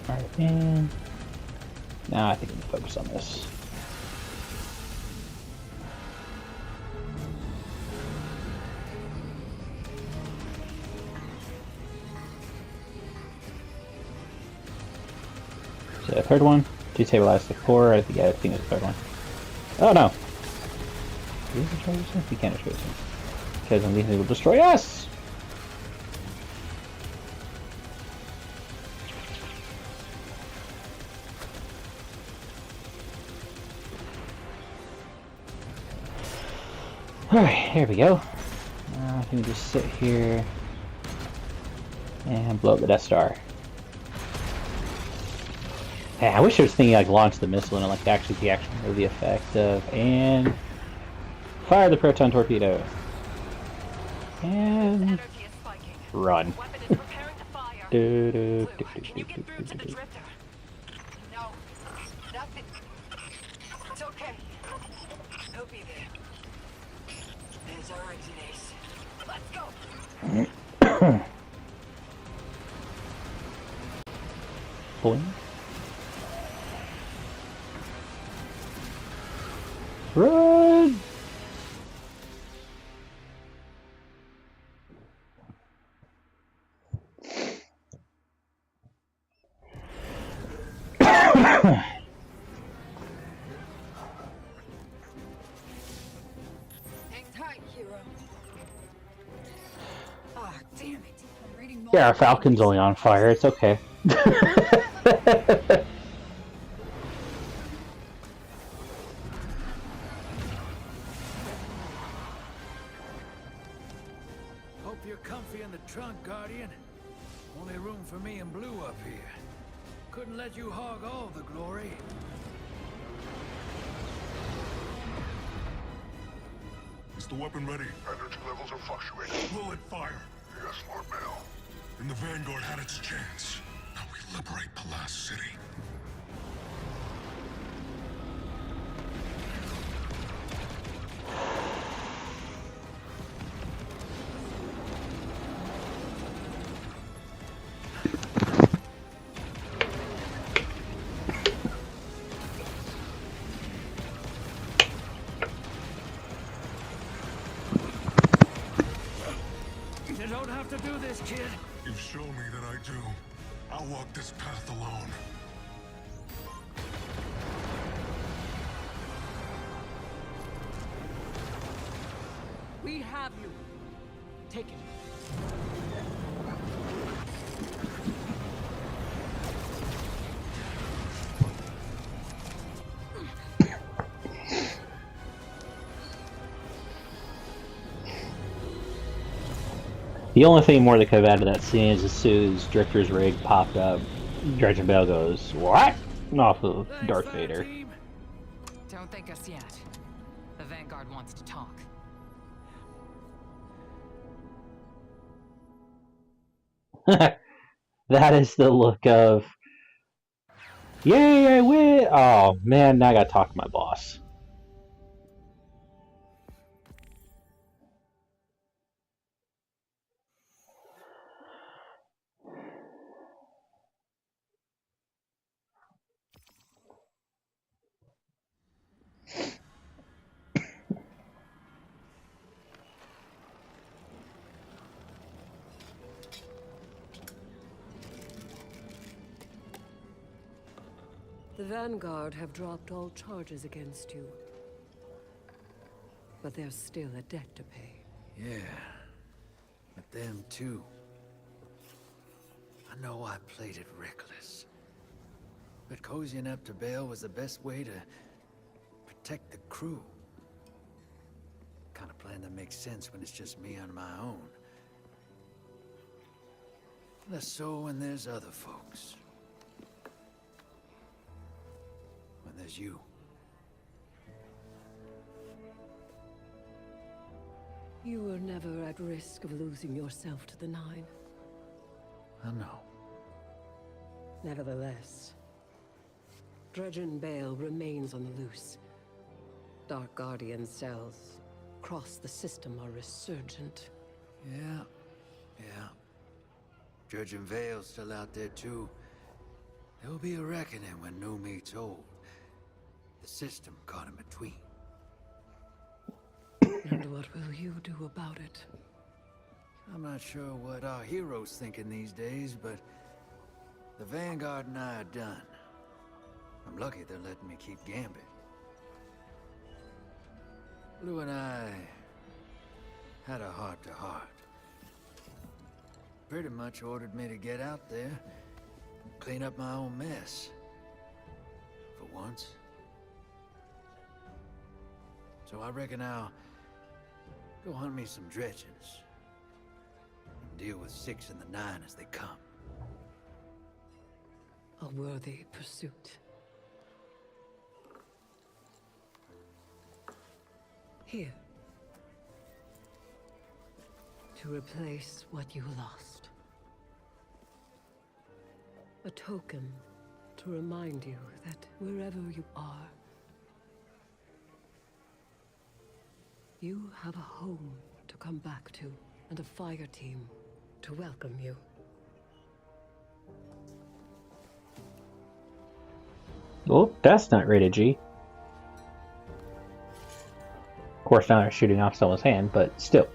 Alright, and now I think we can focus on this. So the third one, destabilize the core. I think it's the third one. Oh no! Do we destroy this? We can't destroy this. Because then these will destroy us! Alright, here we go. Now I can just sit here and blow up the Death Star. Hey, I wish there was thinking like launch the missile and like actually know the effect of and fire the proton torpedo and run. Do, do, do, do, do, do, do, do. No, nothing. It's okay. He'll be there. There's our exit ace. Let's go. Boing. Run! Hang tight, hero. Ah, damn it. I'm reading more. Yeah, our Falcon's only on fire. It's okay. Hope you're comfy in the trunk, Guardian. Only room for me and Blue up here. Couldn't let you hog all the glory. Is the weapon ready? Energy levels are fluctuating. Will it fire? Yes, Lord Mail. And the Vanguard had its chance. Now we liberate Palace City. You don't have to do this, kid. You've shown me that I do. I'll walk this path alone. We have you. Take it. The only thing more that could have added to that scene is as soon as Drifter's rig popped up, Dredgen Bale goes, "What?" off of Darth Vader. Don't thank us yet. The Vanguard wants to talk. That is the look of, yay, I win! Oh man, now I gotta talk to my boss. The Vanguard have dropped all charges against you. But there's still a debt to pay. Yeah. But them too. I know I played it reckless. But cozying up to Bale was the best way to protect the crew. Kind of plan that makes sense when it's just me on my own. Less so when there's other folks. When there's you. You were never at risk of losing yourself to the Nine. I know. Nevertheless, Dredgen Bale remains on the loose. Dark Guardian cells across the system are resurgent. Yeah. Dredgen Vale's still out there too. There will be a reckoning when new meets old. The system caught in between. And what will you do about it? I'm not sure what our hero's thinking these days, but the Vanguard and I are done. I'm lucky they're letting me keep Gambit. Blue and I had a heart-to-heart. Pretty much ordered me to get out there and clean up my own mess. For once. So I reckon I'll go hunt me some Dredgens. And deal with 6 and the 9 as they come. A worthy pursuit. Here. To replace what you lost. A token to remind you that wherever you are, you have a home to come back to, and a fire team to welcome you. Oh, that's not rated G. Of course, now they're shooting off someone's hand, but still.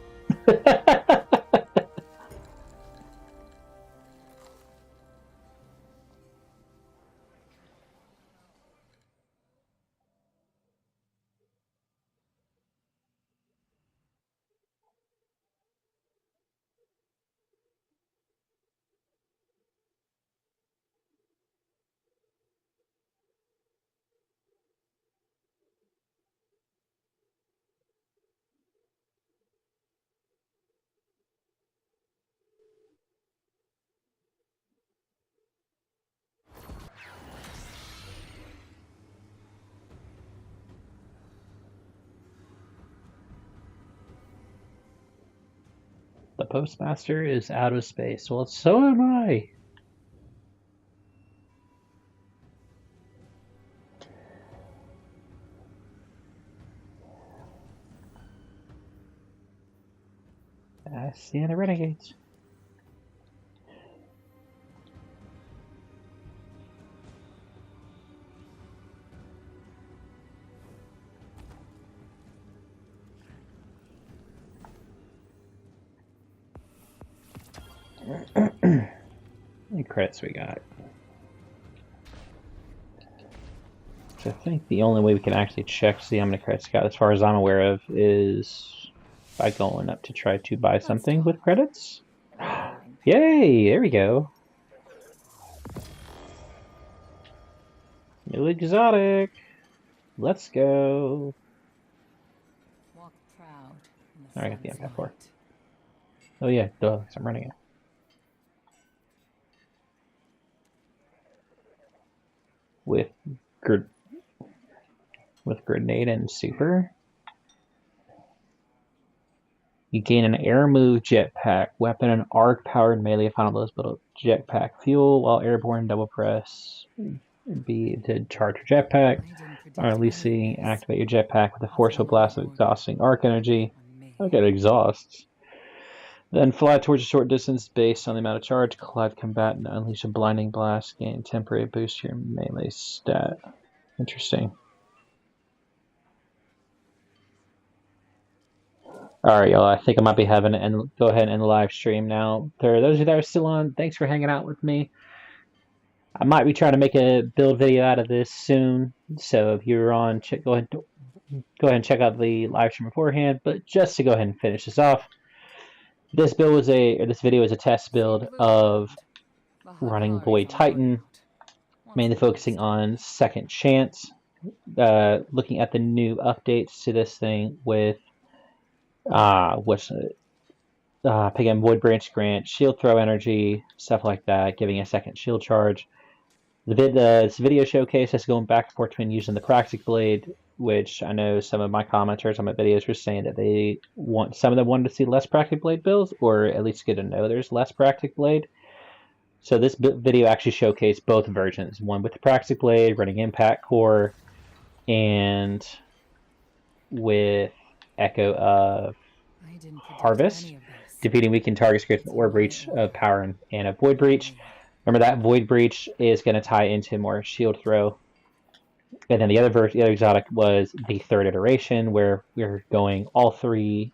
The postmaster is out of space. Well, so am I. That's the end of Renegades. How many credits we got? So I think the only way we can actually check to see how many credits we got, as far as I'm aware of, is by going up to try to buy something with credits. Yay! There we go. New exotic. Let's go. Walk proud. I got the MP4. Oh yeah, duh, 'cause I'm running it. With grenade and super. You gain an air move jetpack, weapon, and arc-powered melee final blows, but jetpack fuel while airborne. Double press B to charge your jetpack. On releasing, activate your jetpack with a forceful blast of exhausting arc energy. Okay, exhausts. Then fly towards a short distance based on the amount of charge. Collide combatant, unleash a blinding blast, gain temporary boost to your melee stat. Interesting. Alright, y'all, I think I might be having to go ahead and end the live stream now. For those of you that are still on, thanks for hanging out with me. I might be trying to make a build video out of this soon, so if you're on, go ahead and check out the live stream beforehand. But just to go ahead and finish this off, this video is a test build of running Void Titan, mainly focusing on Second Chance, looking at the new updates to this thing with Again, Void Branch grant shield throw energy, stuff like that, giving a second shield charge. This video showcase is going back and forth between using the Praxic Blade, which I know some of my commenters on my videos were saying that some of them wanted to see less Praxic Blade builds, or at least get to know there's less Praxic Blade. So this video actually showcased both versions, one with the Praxic Blade running Impact Core, and with Echo of Harvest, defeating weakened targets creates an Orb Breach of Power and a Void Breach. Remember that Void Breach is going to tie into more shield throw. And then the other exotic was the third iteration, where we're going all three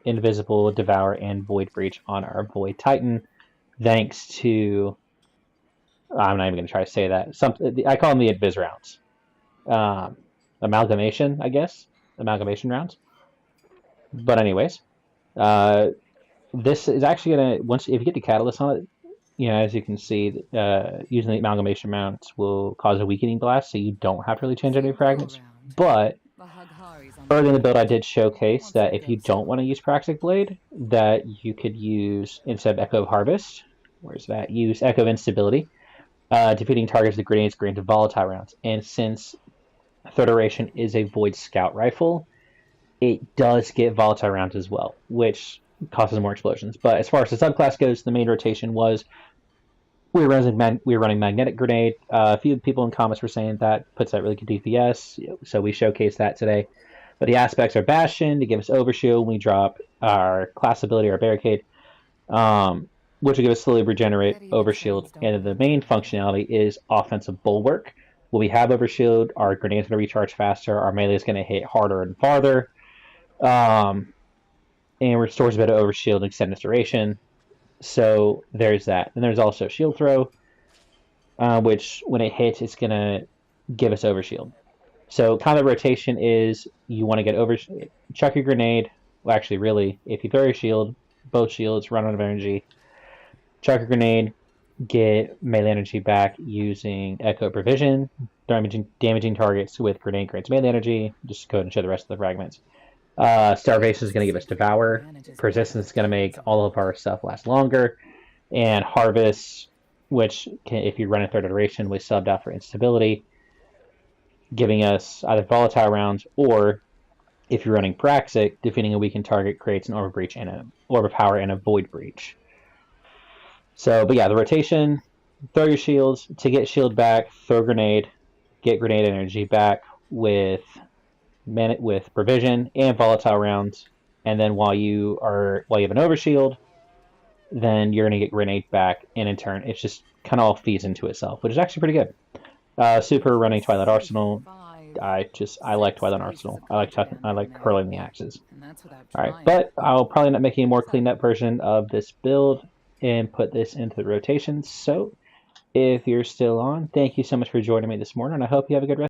Indivisible, Devour, and Void Breach on our Void Titan, thanks to, I'm not even going to try to say that, I call them the Adviz rounds. Amalgamation, I guess. Amalgamation rounds. But anyways, this is actually going to, if you get the Catalyst on it, as you can see, using the Amalgamation rounds will cause a weakening blast, so you don't have to really change any fragments. But early in the build, I did showcase that if you don't want to use Praxic Blade, that you could use, instead of Echo of Harvest, where's that? Use Echo of Instability, defeating targets with grenades granted volatile rounds. And since third iteration is a Void Scout rifle, it does get volatile rounds as well, which causes more explosions. But as far as the subclass goes, the main rotation was we were running Magnetic Grenade. A few people in comments were saying that puts that really good DPS, so we showcased that today. But the aspects are Bastion to give us Overshield when we drop our class ability, our Barricade, which will give us slowly regenerate Overshield. And the main functionality is Offensive Bulwark. When we have Overshield, our grenades are going to recharge faster, our melee is going to hit harder and farther, and restores a bit of Overshield and extended duration. So there's that. And there's also Shield Throw, which when it hits, it's going to give us Overshield. So kind of rotation is you want to get chuck your grenade. Well, actually, really, if you throw your shield, both shields run out of energy. Chuck your grenade, get melee energy back using Echo Provision, damaging targets with grenade grants melee energy. Just go ahead and show the rest of the fragments. Starvation is going to give us Devour. Persistence is going to make all of our stuff last longer. And Harvest, which if you run a third iteration, we subbed out for Instability, giving us either volatile rounds, or if you're running Praxic, defeating a weakened target creates an Orb Breach and an Orb of Power and a Void Breach. So, but yeah, the rotation, throw your shields, to get shield back, throw grenade, get grenade energy back with provision and volatile rounds, and then while you have an Overshield, then you're going to get grenade back, and in turn, it's just kind of all feeds into itself, which is actually pretty good. Super running Twilight Arsenal. I like Twilight Arsenal. I like hurling the axes. Alright, but I'll probably end up making a more cleaned up version of this build and put this into the rotation. So if you're still on, thank you so much for joining me this morning. I hope you have a good rest.